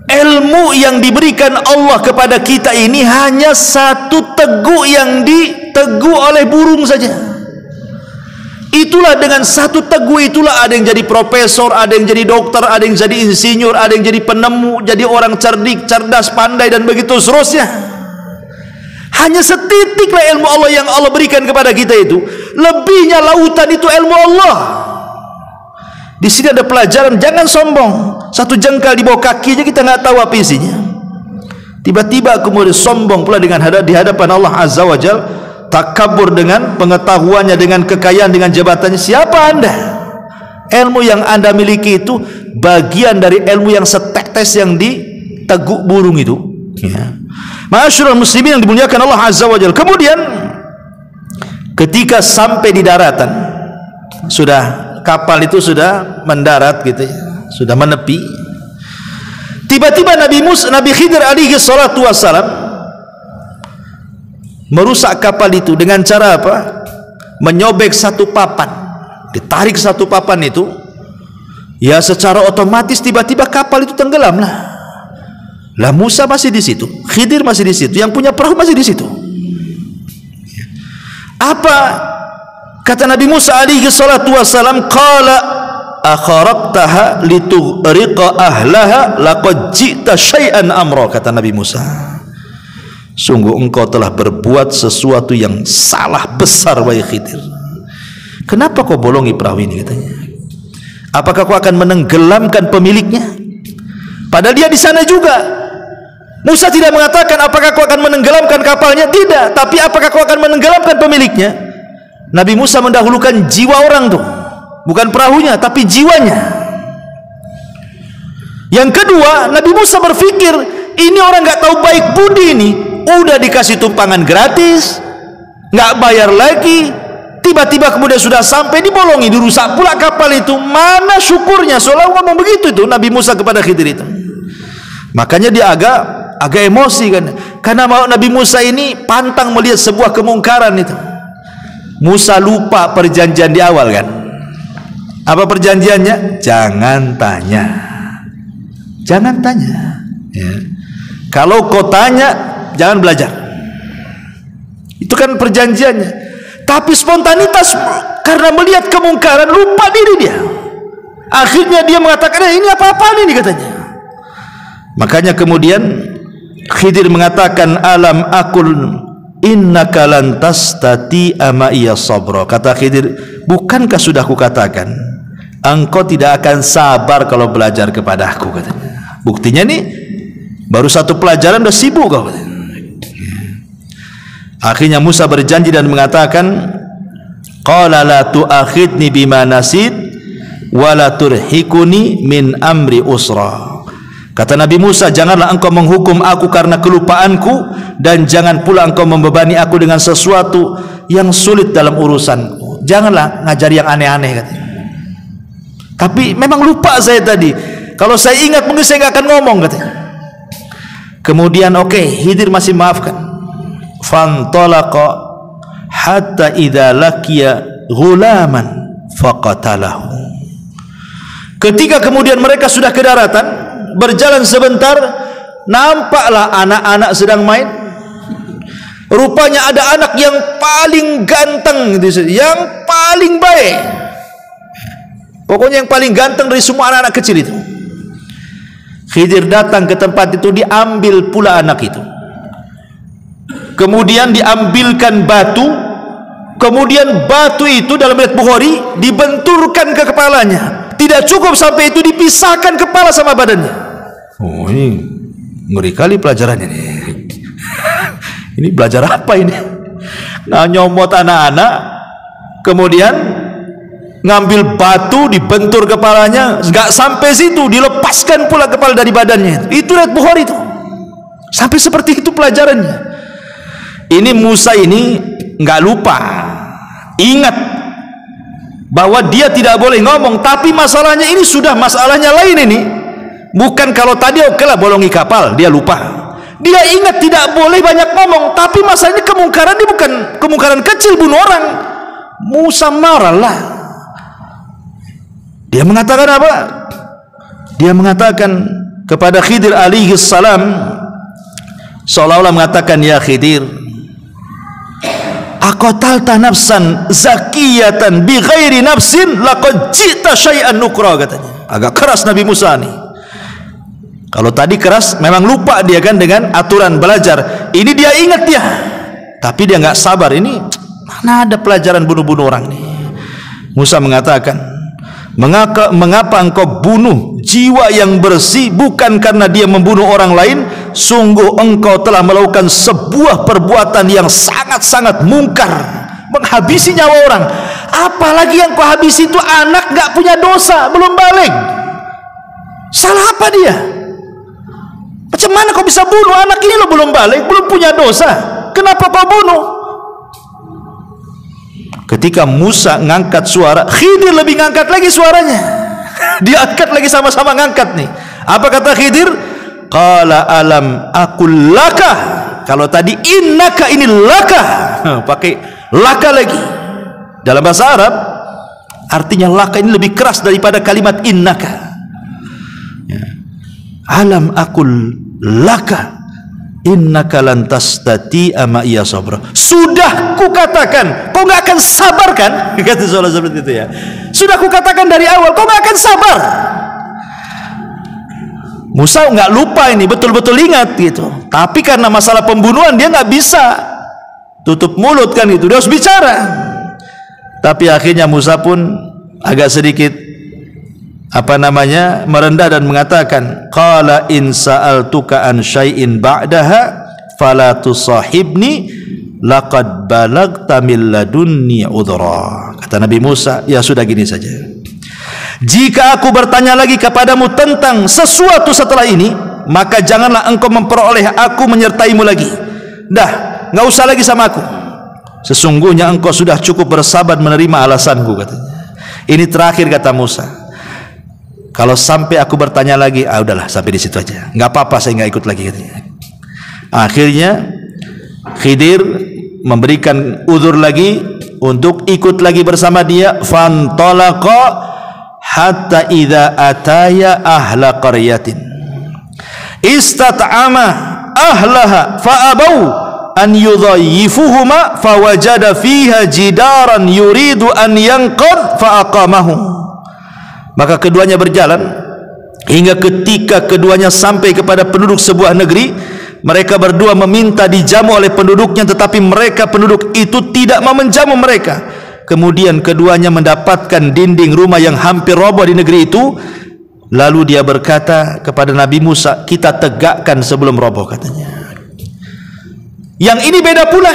ilmu yang diberikan Allah kepada kita ini hanya satu teguk yang diteguk oleh burung saja. Itulah dengan satu teguk itulah ada yang jadi profesor, ada yang jadi dokter, ada yang jadi insinyur, ada yang jadi penemu, jadi orang cerdik, cerdas, pandai, dan begitu seterusnya. Hanya setitiklah ilmu Allah yang Allah berikan kepada kita itu. Lebihnya lautan itu ilmu Allah. Di sini ada pelajaran, jangan sombong. Satu jengkal di bawah kaki aja kita nggak tahu apa isinya. Tiba-tiba kemudian sombong pula di hadapan Allah Azza wa Jalla, takabur dengan pengetahuannya, dengan kekayaan, dengan jabatannya. Siapa Anda? Ilmu yang Anda miliki itu bagian dari ilmu yang setetes yang diteguk burung itu. Ya. Ma'asyiral muslimin yang dimuliakan Allah Azza wa Jalla. Kemudian ketika sampai di daratan, sudah kapal itu sudah mendarat gitu ya, sudah menepi. Tiba-tiba Nabi Khidir alaihi salatu wassalam merusak kapal itu dengan cara apa? menyobek satu papan, ditarik satu papan itu, ya secara otomatis tiba-tiba kapal itu tenggelam lah. Lah Musa masih di situ, Khidir masih di situ, yang punya perahu masih di situ. Apa kata Nabi Musa alaihi salatu wassalam? Qala akharaqtaha litughriqa ahlaha laqad ji'ta syai'an amra. Kata Nabi Musa, sungguh engkau telah berbuat sesuatu yang salah besar wahai Khidir. Kenapa kau bolongi perahu ini, katanya? Apakah kau akan menenggelamkan pemiliknya? Padahal dia di sana juga. Musa tidak mengatakan apakah kau akan menenggelamkan kapalnya, tidak, tapi apakah kau akan menenggelamkan pemiliknya. Nabi Musa mendahulukan jiwa orang tuh, bukan perahunya tapi jiwanya. Yang kedua, Nabi Musa berpikir, ini orang nggak tahu baik budi, ini udah dikasih tumpangan gratis, nggak bayar lagi, tiba-tiba kemudian sudah sampai dibolongi, dirusak pula kapal itu. Mana syukurnya? Seolah ngomong begitu itu Nabi Musa kepada Khidir itu. Makanya dia agak emosi kan, karena mau Nabi Musa ini pantang melihat sebuah kemungkaran itu. Musa lupa perjanjian di awal kan. Apa perjanjiannya? Jangan tanya, jangan tanya ya. Kalau kau tanya, jangan belajar. Itu kan perjanjiannya. Tapi spontanitas, karena melihat kemungkaran, lupa diri dia. Akhirnya dia mengatakan, ini apa-apaan ini, katanya. Makanya kemudian Khidir mengatakan, alam akul innaka lan tastati'a ma'iya sabra. Kata Khidir, bukankah sudah kukatakan engkau tidak akan sabar kalau belajar kepada aku, katanya. Buktinya nih baru satu pelajaran udah sibuk kau, katanya. Akhirnya Musa berjanji dan mengatakan, qala la tu'akhidni bima nasid wa la turhikuni min amri usra. Kata Nabi Musa, janganlah engkau menghukum aku karena kelupaanku, dan jangan pula engkau membebani aku dengan sesuatu yang sulit dalam urusanku. Janganlah ngajari yang aneh-aneh, katanya. Tapi memang lupa saya tadi. Kalau saya ingat mungkin saya nggak akan ngomong, katanya. Kemudian Khidir masih maafkan. Fantalaqa hatta idza laqiya ghulaman faqatalahu. Ketika kemudian mereka sudah ke daratan, berjalan sebentar, nampaklah anak-anak sedang main. Rupanya ada anak yang paling ganteng, yang paling baik, pokoknya yang paling ganteng dari semua anak-anak kecil itu. Khidir datang ke tempat itu, diambil pula anak itu. Kemudian diambilkan batu, kemudian batu itu dalam riwayat Bukhari dibenturkan ke kepalanya. Tidak cukup sampai itu, dipisahkan kepala sama badannya. Oh, ini ngeri kali pelajarannya nih. Ini belajar apa ini? Nah, nyomot anak-anak, kemudian ngambil batu, dibentur kepalanya, nggak sampai situ, dilepaskan pula kepala dari badannya. Itu riwayat Bukhari itu. Sampai seperti itu pelajarannya. Ini Musa ini nggak lupa, ingat bahwa dia tidak boleh ngomong, tapi masalahnya ini sudah masalahnya lain ini. Bukan kalau tadi lah bolongi kapal, dia lupa. Dia ingat tidak boleh banyak ngomong, tapi masalahnya kemungkaran ini bukan kemungkaran kecil, bunuh orang. Musa marahlah. Dia mengatakan apa? Dia mengatakan kepada Khidir alaihi salam, seolah-olah mengatakan, ya Khidir, aqatalta nafsan zakiyatan bi ghairi nafsin laqad ji'ta syai'an nukra, katanya. Agak keras Nabi Musa nih. Kalau tadi keras memang lupa dia kan dengan aturan belajar. Ini dia ingat dia, tapi dia nggak sabar. Ini mana ada pelajaran bunuh-bunuh orang nih. Musa mengatakan, mengapa engkau bunuh jiwa yang bersih bukan karena dia membunuh orang lain? Sungguh engkau telah melakukan sebuah perbuatan yang sangat-sangat mungkar, menghabisi nyawa orang. Apalagi yang kau habisi itu anak gak punya dosa, belum balik. Salah apa dia? Macam mana kau bisa bunuh anak ini? Lo belum balik, belum punya dosa, kenapa kau bunuh? Ketika Musa ngangkat suara, Khidir lebih ngangkat lagi suaranya. Diangkat lagi, sama-sama ngangkat nih. Apa kata Khidir? Qala alam aqul laka. Kalau tadi innaka, ini laka, pakai laka lagi. Dalam bahasa Arab artinya laka ini lebih keras daripada kalimat innaka. Alam aqul laka innaka lan tastati'a ma iya sabra. Sudah kukatakan, kau nggak akan sabar kan? Kata seolah seperti itu ya. Sudah kukatakan dari awal, kau nggak akan sabar. Musa nggak lupa ini, betul-betul ingat gitu. Tapi karena masalah pembunuhan dia nggak bisa tutup mulut kan itu, dia harus bicara. Tapi akhirnya Musa pun agak sedikit merendah dan mengatakan, qala in sa'altuka an syai'in ba'daha fala tusahibni laqad balagta min ladunni udhra. Kata Nabi Musa, ya sudah gini saja, jika aku bertanya lagi kepadamu tentang sesuatu setelah ini, maka janganlah engkau memperoleh aku menyertaimu lagi. Dah, nggak usah lagi sama aku. Sesungguhnya engkau sudah cukup bersabar menerima alasanku, katanya. Ini terakhir kata Musa. Kalau sampai aku bertanya lagi, udahlah sampai di situ aja. Nggak apa-apa, saya nggak ikut lagi, katanya. Akhirnya Khidir memberikan uzur lagi untuk ikut lagi bersama dia. Fantalaqa hatta idza ataya ahla qaryatin istat'ama ahlaha fa'abau an yudhayyifuhuma fawajada fiha jidaran yuridu an yanqad fa'aqamahu. Maka keduanya berjalan hingga ketika keduanya sampai kepada penduduk sebuah negeri, mereka berdua meminta dijamu oleh penduduknya, tetapi mereka penduduk itu tidak mau menjamu mereka. Kemudian keduanya mendapatkan dinding rumah yang hampir roboh di negeri itu. Lalu dia berkata kepada Nabi Musa, kita tegakkan sebelum roboh, katanya. Yang ini beda pula,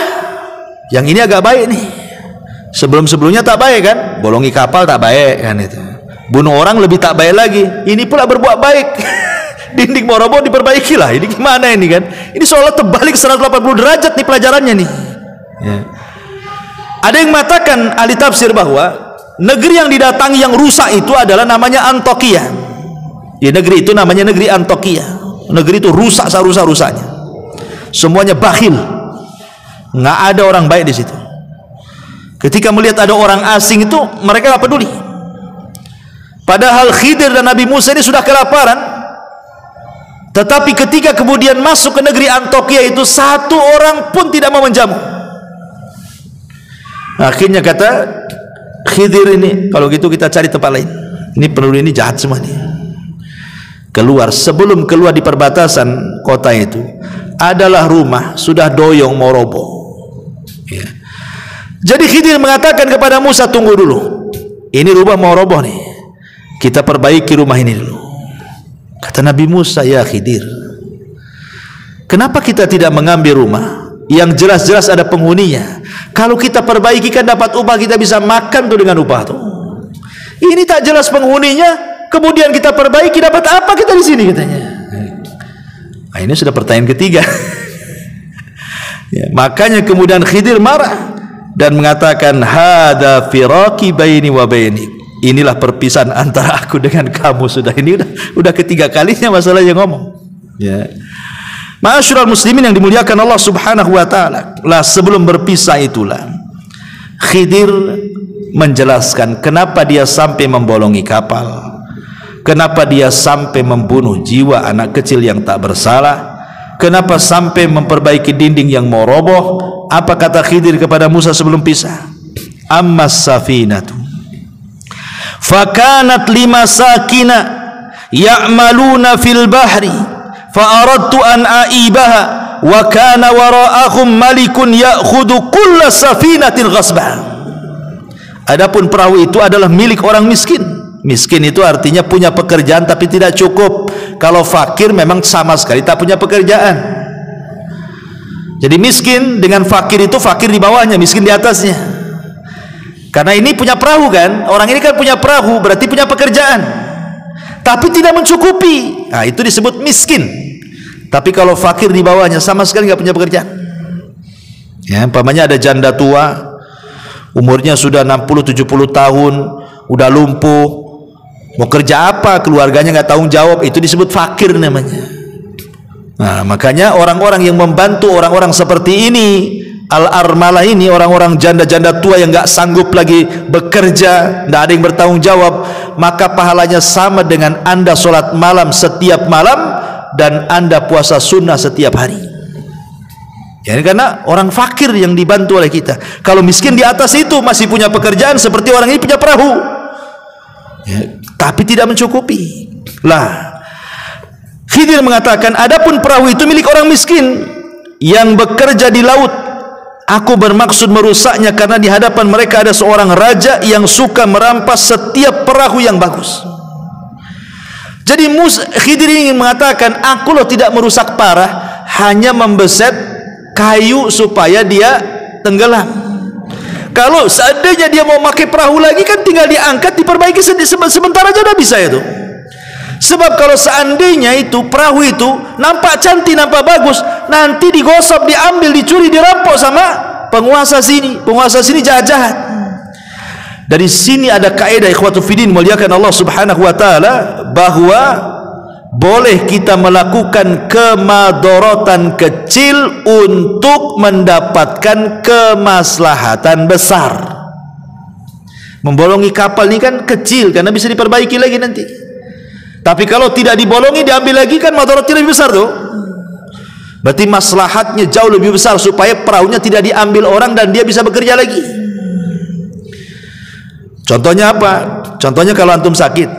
yang ini agak baik nih. Sebelum-sebelumnya tak baik kan, bolongi kapal tak baik kan itu, bunuh orang lebih tak baik lagi. Ini pula berbuat baik. Dinding mau roboh diperbaiki lah. Ini gimana ini kan? Ini seolah terbalik 180 derajat nih pelajarannya nih ya. Ada yang mengatakan ahli tafsir bahwa negeri yang didatangi yang rusak itu adalah namanya Antokia. Ya, negeri itu namanya negeri Antokia. Negeri itu rusak serusak-rusaknya. Semuanya bakhil. Nggak ada orang baik di situ. Ketika melihat ada orang asing itu mereka nggak peduli. Padahal Khidir dan Nabi Musa ini sudah kelaparan. Tetapi ketika kemudian masuk ke negeri Antokia itu, satu orang pun tidak mau menjamu. Akhirnya kata Khidir ini, kalau gitu kita cari tempat lain. Ini penduduk ini jahat semua nih. Keluar, sebelum keluar di perbatasan kota itu adalah rumah sudah doyong mau roboh ya. Jadi Khidir mengatakan kepada Musa, tunggu dulu, ini rumah mau roboh nih, kita perbaiki rumah ini dulu. Kata Nabi Musa, ya Khidir, kenapa kita tidak mengambil rumah yang jelas-jelas ada penghuninya? Kalau kita perbaiki kan dapat upah, kita bisa makan tuh dengan upah tuh. Ini tak jelas penghuninya, kemudian kita perbaiki, dapat apa kita di sini, katanya. Nah, ini sudah pertanyaan ketiga. Ya, makanya kemudian Khidir marah dan mengatakan, hada firaqi baini wa bainik. Inilah perpisahan antara aku dengan kamu. Sudah, ini udah ketiga kalinya masalahnya ngomong ya. Ma'asyiral muslimin yang dimuliakan Allah Subhanahu wa taala, lah sebelum berpisah itulah Khidir menjelaskan kenapa dia sampai membolongi kapal, kenapa dia sampai membunuh jiwa anak kecil yang tak bersalah, kenapa sampai memperbaiki dinding yang mau roboh. Apa kata Khidir kepada Musa sebelum pisah? Ammas safinatu fakanat limasakina ya'maluna fil bahri fa'aradtu an aibaha wa kana wara'ahum malikun ya'khudhu kulla safinatin ghasbah. Adapun perahu itu adalah milik orang miskin. Miskin itu artinya punya pekerjaan tapi tidak cukup. Kalau fakir memang sama sekali tak punya pekerjaan. Jadi miskin dengan fakir itu, fakir di bawahnya, miskin di atasnya. Karena ini punya perahu kan, orang ini kan punya perahu, berarti punya pekerjaan, tapi tidak mencukupi. Nah, itu disebut miskin. Tapi kalau fakir di bawahnya sama sekali nggak punya pekerjaan. Ya, umpamanya ada janda tua, umurnya sudah 60-70 tahun, udah lumpuh, mau kerja apa, keluarganya nggak tanggung jawab, itu disebut fakir namanya. Nah, makanya orang-orang yang membantu orang-orang seperti ini al-armalah ini, orang-orang janda-janda tua yang enggak sanggup lagi bekerja, enggak ada yang bertanggung jawab, maka pahalanya sama dengan Anda sholat malam setiap malam dan Anda puasa sunnah setiap hari. Ya, karena orang fakir yang dibantu oleh kita. Kalau miskin di atas itu masih punya pekerjaan seperti orang ini punya perahu, ya, tapi tidak mencukupi. Lah, Khidir mengatakan, adapun perahu itu milik orang miskin yang bekerja di laut. Aku bermaksud merusaknya karena di hadapan mereka ada seorang raja yang suka merampas setiap perahu yang bagus. Jadi Khidir ingin mengatakan, aku loh tidak merusak parah, hanya membeset kayu supaya dia tenggelam. Kalau seandainya dia mau pakai perahu lagi, kan tinggal diangkat, diperbaiki sebentar aja udah bisa itu. Sebab kalau seandainya itu perahu itu nampak cantik, nampak bagus, nanti digosok, diambil, dicuri, dirampok sama penguasa sini. Penguasa sini jahat-jahat. Dari sini ada kaidah ikhwatu fiddin, muliakan Allah Subhanahu wa taala, bahwa boleh kita melakukan kemadharatan kecil untuk mendapatkan kemaslahatan besar. Membolongi kapal ini kan kecil karena bisa diperbaiki lagi nanti. Tapi kalau tidak dibolongi, diambil lagi, kan madharatnya lebih besar tuh. Berarti maslahatnya jauh lebih besar supaya perahunya tidak diambil orang dan dia bisa bekerja lagi. Contohnya apa? Contohnya kalau antum sakit,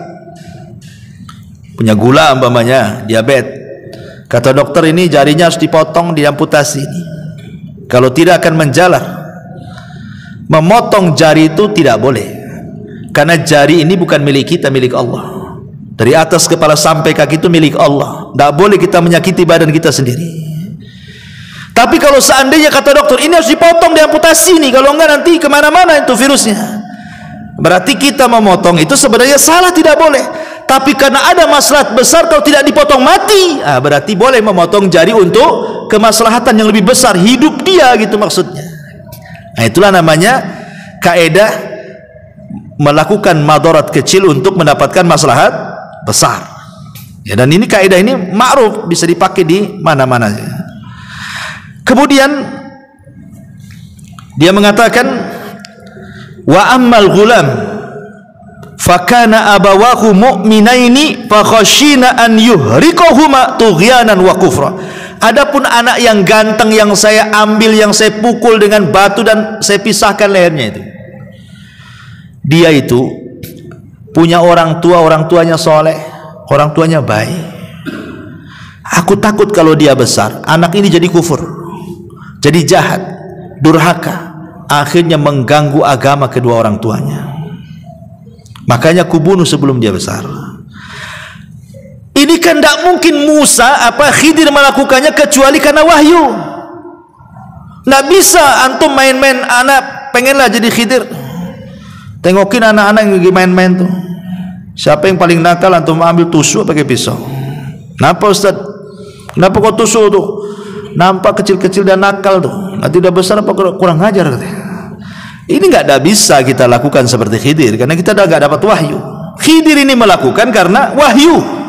punya gula umpamanya, diabetes, kata dokter ini jarinya harus dipotong, diamputasi. Kalau tidak akan menjalar. Memotong jari itu tidak boleh, karena jari ini bukan milik kita, milik Allah. Dari atas kepala sampai kaki itu milik Allah. Tidak boleh kita menyakiti badan kita sendiri. Tapi kalau seandainya kata dokter ini harus dipotong, diamputasi nih, kalau enggak nanti kemana-mana itu virusnya, berarti kita memotong itu sebenarnya salah, tidak boleh. Tapi karena ada maslahat besar, kalau tidak dipotong mati, berarti boleh memotong jari untuk kemaslahatan yang lebih besar, hidup dia, gitu maksudnya. Nah, itulah namanya kaidah melakukan madarat kecil untuk mendapatkan maslahat besar. Ya, dan ini kaidah ini ma'ruf, bisa dipakai di mana-mana. Kemudian dia mengatakan, wa ammal ghulam fakana abawahu mu'minaini fakhashina an yuhriqahuma tughyanan wa kufra. Adapun anak yang ganteng yang saya ambil, yang saya pukul dengan batu dan saya pisahkan lehernya itu, dia itu punya orang tua, orang tuanya soleh, orang tuanya baik. Aku takut kalau dia besar, anak ini jadi kufur, jadi jahat, durhaka, akhirnya mengganggu agama kedua orang tuanya. Makanya kubunuh sebelum dia besar. Ini kan tidak mungkin Khidir melakukannya kecuali karena wahyu. Tidak bisa antum main-main, anak pengenlah jadi Khidir. Tengokin anak-anak yang lagi main-main tuh, siapa yang paling nakal, antum ambil tusuk pakai pisau. Kenapa Ustaz? Kenapa kau tusuk tuh? Nampak kecil-kecil dan nakal tuh, nanti udah besar apa kurang ajar katanya. Ini nggak ada bisa kita lakukan seperti Khidir, karena kita udah nggak dapat wahyu. Khidir ini melakukan karena wahyu.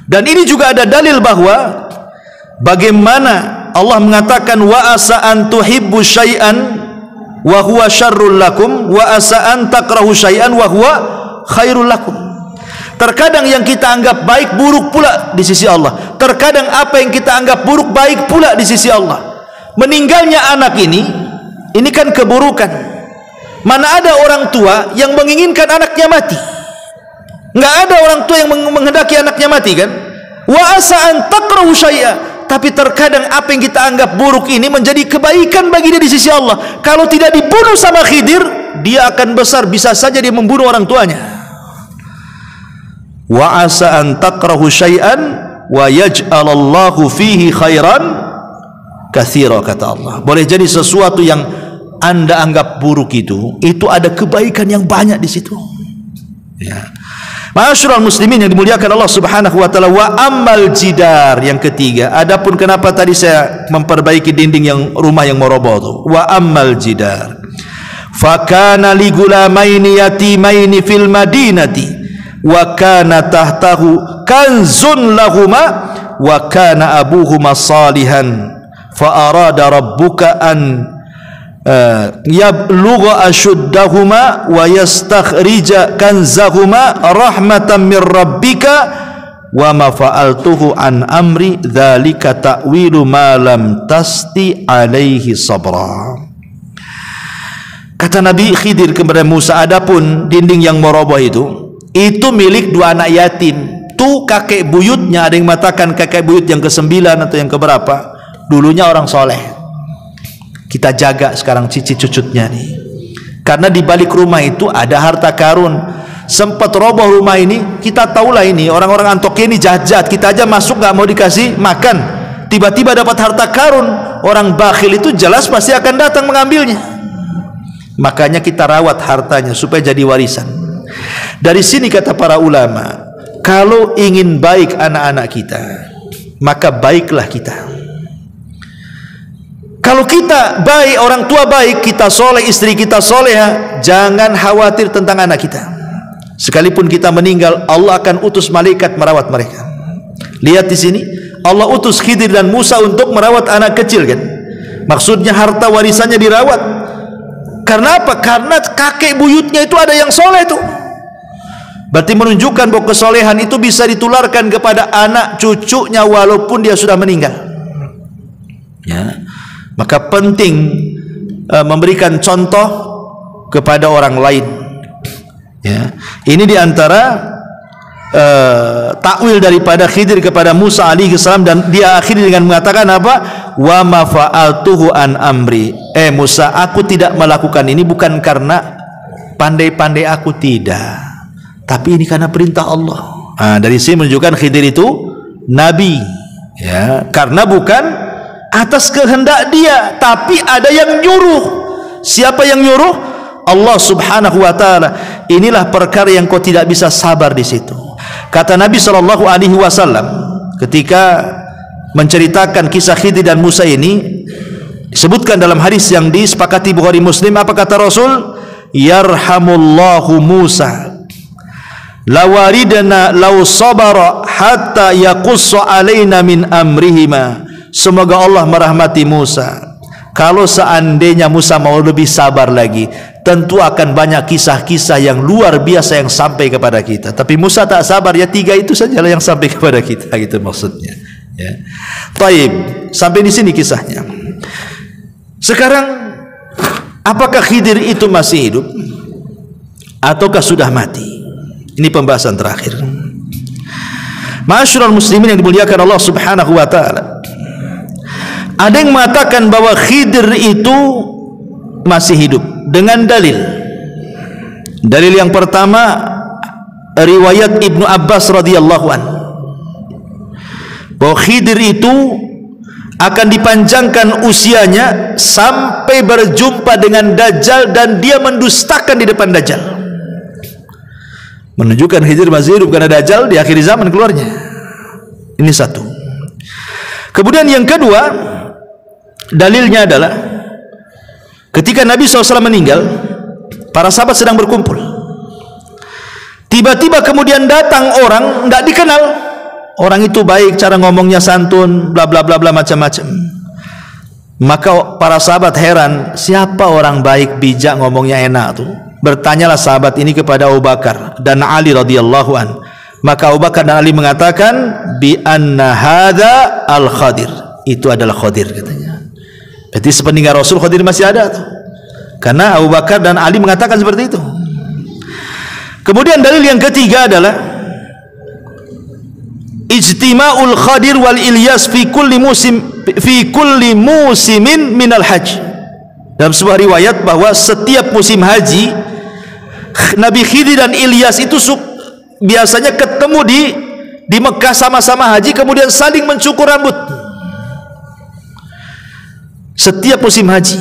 Dan ini juga ada dalil bahwa bagaimana Allah mengatakan, wa asa an tuhibbu syai'an wa huwa syarrul lakum wa asa an takrahu syai'an wa huwa khairul lakum. Terkadang yang kita anggap baik buruk pula di sisi Allah. Terkadang apa yang kita anggap buruk baik pula di sisi Allah. Meninggalnya anak ini kan keburukan. Mana ada orang tua yang menginginkan anaknya mati? Enggak ada orang tua yang menghendaki anaknya mati, kan? Wa asa an takrahu syai'a. Tapi terkadang apa yang kita anggap buruk ini menjadi kebaikan bagi dia di sisi Allah. Kalau tidak dibunuh sama Khidir, dia akan besar, bisa saja dia membunuh orang tuanya. Wa asa an takrahu syai'an wa yaj'alallahu fihi khairan katsira, kata Allah. Boleh jadi sesuatu yang Anda anggap buruk itu ada kebaikan yang banyak di situ. Ya. Ma'asyiral muslimin yang dimuliakan Allah Subhanahu wa taala, wa ammal jidar, yang ketiga. Adapun kenapa tadi saya memperbaiki dinding yang rumah yang mau roboh itu, wa ammal jidar fakana li gulamaini yatimaini fil madinati wa kana tahtahu kanzun lahuma wa kana abuhuma salihan fa arada rabbuka an yablugha ashuddahuma wa yastakhrija kanzahuma rahmatan mir rabbika wa ma fa'altuhu an amri dzalika ta'wilu ma lam tasti alaihi sabra. Kata Nabi Khidir kepada Musa, adapun dinding yang meroboh itu milik dua anak yatim. Tuh kakek buyutnya, ada yang mengatakan kakek buyut yang ke-9 atau yang keberapa, dulunya orang soleh. Kita jaga sekarang cicit cucutnya nih, karena di balik rumah itu ada harta karun. Sempat roboh rumah ini, kita tahulah ini orang-orang Antokia ini jahat-jahat. Kita aja masuk gak mau dikasih makan, tiba-tiba dapat harta karun. Orang bakhil itu jelas pasti akan datang mengambilnya. Makanya kita rawat hartanya supaya jadi warisan. Dari sini kata para ulama, kalau ingin baik anak-anak kita, maka baiklah kita. Kalau kita baik, orang tua baik, kita soleh, istri kita soleha, jangan khawatir tentang anak kita. Sekalipun kita meninggal, Allah akan utus malaikat merawat mereka. Lihat di sini, Allah utus Khidir dan Musa untuk merawat anak kecil kan. Maksudnya harta warisannya dirawat. Karena apa? Karena kakek buyutnya itu ada yang soleh tuh. Berarti menunjukkan bahwa kesolehan itu bisa ditularkan kepada anak cucunya walaupun dia sudah meninggal. Ya. Maka penting memberikan contoh kepada orang lain. Ya. Ini diantara takwil daripada Khidir kepada Musa alaihi salam, dan dia akhiri dengan mengatakan apa? Wa ma fa'altuhu an amri. Musa, aku tidak melakukan ini bukan karena pandai-pandai aku, tidak, tapi ini karena perintah Allah. Dari sini menunjukkan Khidir itu nabi, ya, karena bukan atas kehendak dia, tapi ada yang nyuruh. Siapa yang nyuruh? Allah subhanahu wa ta'ala. Inilah perkara yang kau tidak bisa sabar di situ. Kata Nabi sallallahu alaihi wasallam ketika menceritakan kisah Khidir dan Musa ini, disebutkan dalam hadis yang disepakati Bukhari Muslim, apa kata Rasul? Yarhamullahu Musa lawaridana law sabara hatta yaqussa alaina min amrihima. Semoga Allah merahmati Musa. Kalau seandainya Musa mau lebih sabar lagi, tentu akan banyak kisah-kisah yang luar biasa yang sampai kepada kita. Tapi Musa tak sabar, ya 3 itu sajalah yang sampai kepada kita, gitu maksudnya. Ya. Taib, sampai di sini kisahnya. Sekarang, apakah Khidir itu masih hidup ataukah sudah mati? Ini pembahasan terakhir. Ma'asyiral muslimin yang dimuliakan Allah Subhanahu wa ta'ala. Ada yang mengatakan bahwa Khidir itu masih hidup dengan dalil. Dalil yang pertama, riwayat Ibnu Abbas radhiyallahu anhu, bahwa Khidir itu akan dipanjangkan usianya sampai berjumpa dengan Dajjal, dan dia mendustakan di depan Dajjal. Menunjukkan Khidir masih hidup karena Dajjal di akhir zaman keluarnya. Ini satu. Kemudian yang kedua, dalilnya adalah ketika Nabi SAW meninggal, para sahabat sedang berkumpul. Tiba-tiba kemudian datang orang tidak dikenal. Orang itu baik, cara ngomongnya santun, bla bla bla bla macam-macam. Maka para sahabat heran, siapa orang baik, bijak, ngomongnya enak tuh? Bertanyalah sahabat ini kepada Abu Bakar dan Ali radhiyallahu an. Maka Abu Bakar dan Ali mengatakan, bi anna hadza al-Khadir. Itu adalah Khadir katanya. Berarti sepeninggal Rasul Khadir masih ada tuh. Karena Abu Bakar dan Ali mengatakan seperti itu. Kemudian dalil yang ketiga adalah ijtima'ul Khadir wal Ilyas fi kulli musimin minal haji. Dalam sebuah riwayat bahwa setiap musim haji, Nabi Khidir dan Ilyas itu biasanya ketemu di Mekah sama-sama haji, kemudian saling mencukur rambut. Setiap musim haji.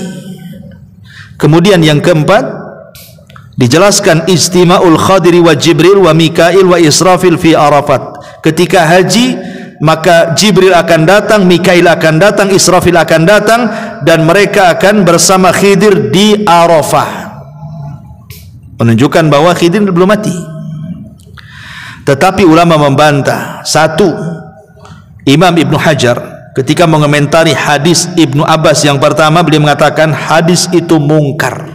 Kemudian yang keempat, dijelaskan ijtima'ul Khadiri wa Jibril wa Mikail wa Israfil fi Arafat. Ketika haji, maka Jibril akan datang, Mikail akan datang, Israfil akan datang, dan mereka akan bersama Khidir di Arafah. Menunjukkan bahwa Khidir belum mati. Tetapi ulama membantah. Satu, Imam Ibnu Hajar ketika mengomentari hadis Ibnu Abbas yang pertama, beliau mengatakan hadis itu mungkar.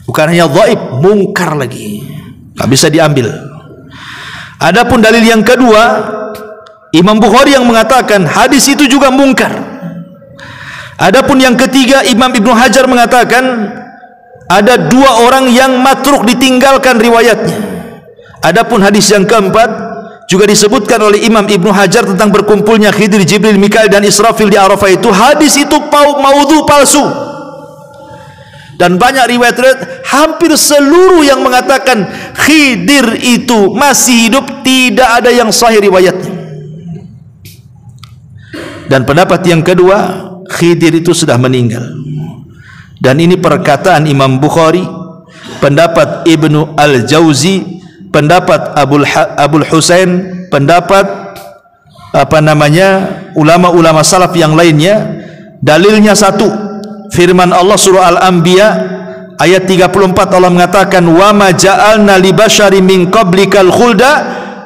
Bukan hanya dhaif, mungkar lagi, nggak bisa diambil. Adapun dalil yang kedua, Imam Bukhari yang mengatakan hadis itu juga mungkar. Adapun yang ketiga, Imam Ibnu Hajar mengatakan ada dua orang yang matruk, ditinggalkan riwayatnya. Adapun hadis yang keempat juga disebutkan oleh Imam Ibnu Hajar tentang berkumpulnya Khidir, Jibril, Mikail dan Israfil di Arafah itu. Hadis itu maudhu, palsu. Dan banyak riwayat hampir seluruh yang mengatakan Khidir itu masih hidup, tidak ada yang sahih riwayatnya. Dan pendapat yang kedua, Khidir itu sudah meninggal. Dan ini perkataan Imam Bukhari, pendapat Ibnu Al-Jauzi, pendapat Abul Husain, pendapat ulama-ulama salaf yang lainnya. Dalilnya satu, firman Allah surah Al-Anbiya ayat 34, Allah mengatakan wa ma ja'alna li basyari min qablikal khulda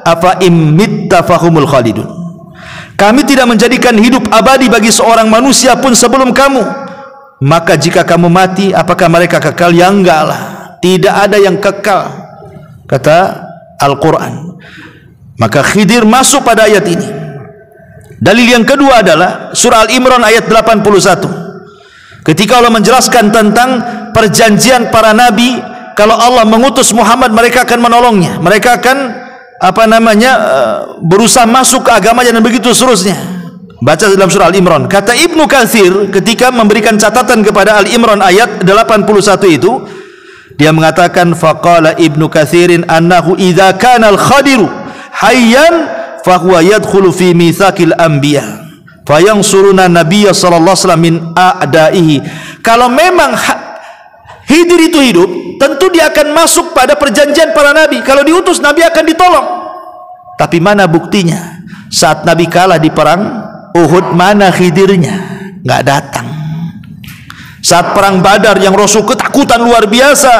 afa immitta fahumul khalidun. Kami tidak menjadikan hidup abadi bagi seorang manusia pun sebelum kamu, maka jika kamu mati apakah mereka kekal? Ya enggak lah, tidak ada yang kekal, kata Al-Quran. Maka Khidir masuk pada ayat ini. Dalil yang kedua adalah surah Al-Imran ayat 81, ketika Allah menjelaskan tentang perjanjian para nabi, kalau Allah mengutus Muhammad mereka akan menolongnya, mereka akan berusaha masuk ke agamanya dan begitu seterusnya. Baca dalam surah Al-Imran. Kata Ibnu Katsir ketika memberikan catatan kepada Al-Imran ayat 81 itu, dia mengatakan faqala Ibnu Katsirin annahu idza kana al-Khadiru hayyan fa huwa yadkhulu fi mitsaqil anbiya fayansuruna nabiyya sallallahu alaihi wasallam min a'daihi. Kalau memang Khidir itu hidup, tentu dia akan masuk pada perjanjian para nabi. Kalau diutus nabi akan ditolong. Tapi mana buktinya? Saat nabi kalah di perang Uhud, mana Khidirnya? Nggak datang. Saat perang Badar yang Rasul ketakutan luar biasa,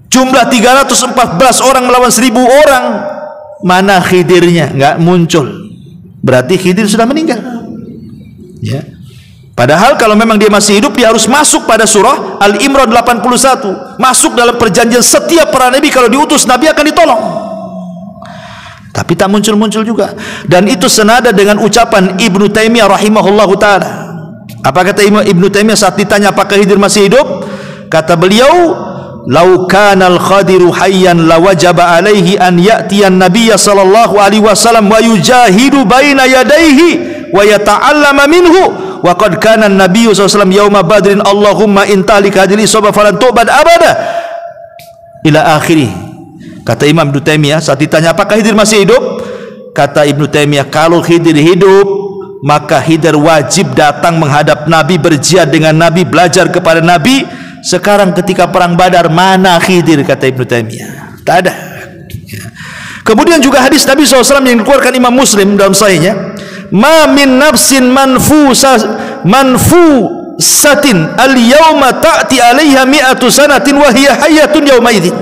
jumlah 314 orang melawan 1000 orang, mana Khidirnya? Nggak muncul. Berarti Khidir sudah meninggal, ya. Padahal kalau memang dia masih hidup, dia harus masuk pada surah Al-Imran 81, masuk dalam perjanjian setiap para nabi. Kalau diutus nabi akan ditolong, tapi tak muncul-muncul juga. Dan itu senada dengan ucapan Ibnu Taimiyah rahimahullahu ta'ala. Apa kata Ibnu Taimiyah saat ditanya apakah Khidir masih hidup? Kata beliau, lau kanal khadiru hayyan lawajaba alaihi an ya'tiyan nabiyya sallallahu alaihi wasallam wa yujahidu baina yadayhi wa yata'allama minhu wa qad kana an-nabiyyu sallallahu alaihi wasallam yauma badrin Allahumma intalik hadhihi sabah falan tu'bad abada ila akhirih. Kata Imam Ibnu Taimiyah saat ditanya apakah Khidir masih hidup, kata Ibnu Taimiyah, kalau Khidir hidup maka Khidir wajib datang menghadap Nabi, berjihad dengan Nabi, belajar kepada Nabi. Sekarang ketika perang Badar, mana Khidir? Kata Ibnu Taimiyah, tak ada. Kemudian juga hadis Nabi SAW yang dikeluarkan Imam Muslim dalam sahihnya, ma min nafsin manfusatin al-yawma ta'ti 'alaiha mi'atu sanatin wa hiya hayyatun yawma idzin.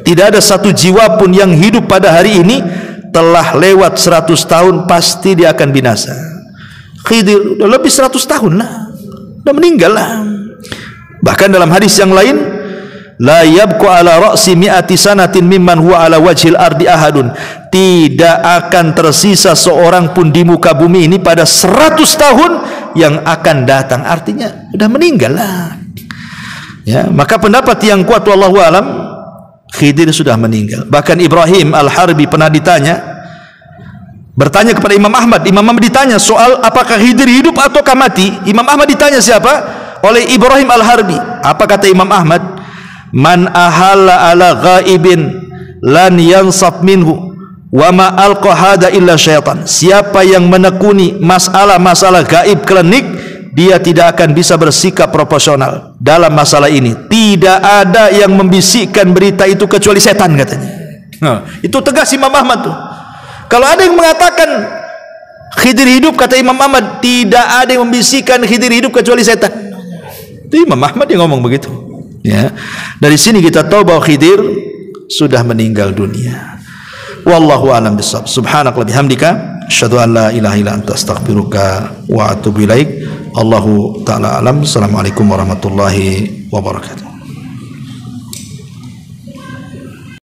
Tidak ada satu jiwa pun yang hidup pada hari ini telah lewat 100 tahun pasti dia akan binasa. Khidir udah lebih 100 tahun lah, udah meninggal lah. Bahkan dalam hadis yang lain, la yabqu ala ra'si mi'ati sanatin mimman huwa ala wajhil ardi ahadun. Tidak akan tersisa seorang pun di muka bumi ini pada 100 tahun yang akan datang. Artinya sudah meninggal lah, ya. Maka pendapat yang kuat wallahu alam, Khidir sudah meninggal. Bahkan Ibrahim Al-Harbi pernah bertanya kepada Imam Ahmad. Imam Ahmad ditanya soal apakah Khidir hidup ataukah mati. Imam Ahmad ditanya siapa? Oleh Ibrahim Al-Harbi. Apa kata Imam Ahmad? Man ahalla ala ghaibin lan yansab minhu wa ma alqa hada illa syaitan. Siapa yang menekuni masalah-masalah gaib klinik, dia tidak akan bisa bersikap proporsional dalam masalah ini. Tidak ada yang membisikkan berita itu kecuali setan, katanya. Nah, itu tegas Imam Ahmad tuh. Kalau ada yang mengatakan Khidir hidup, kata Imam Ahmad, tidak ada yang membisikkan Khidir hidup kecuali setan. Itu Imam Ahmad yang ngomong begitu, ya. Dari sini kita tahu bahwa Khidir sudah meninggal dunia. Wallahu a'lam bishawab. Subhanakallahumma bihamdika Asyhadu an la ilaha illa anta astaghfiruka wa atubu ilaik. Allahu ta'ala alam. Assalamualaikum warahmatullahi wabarakatuh.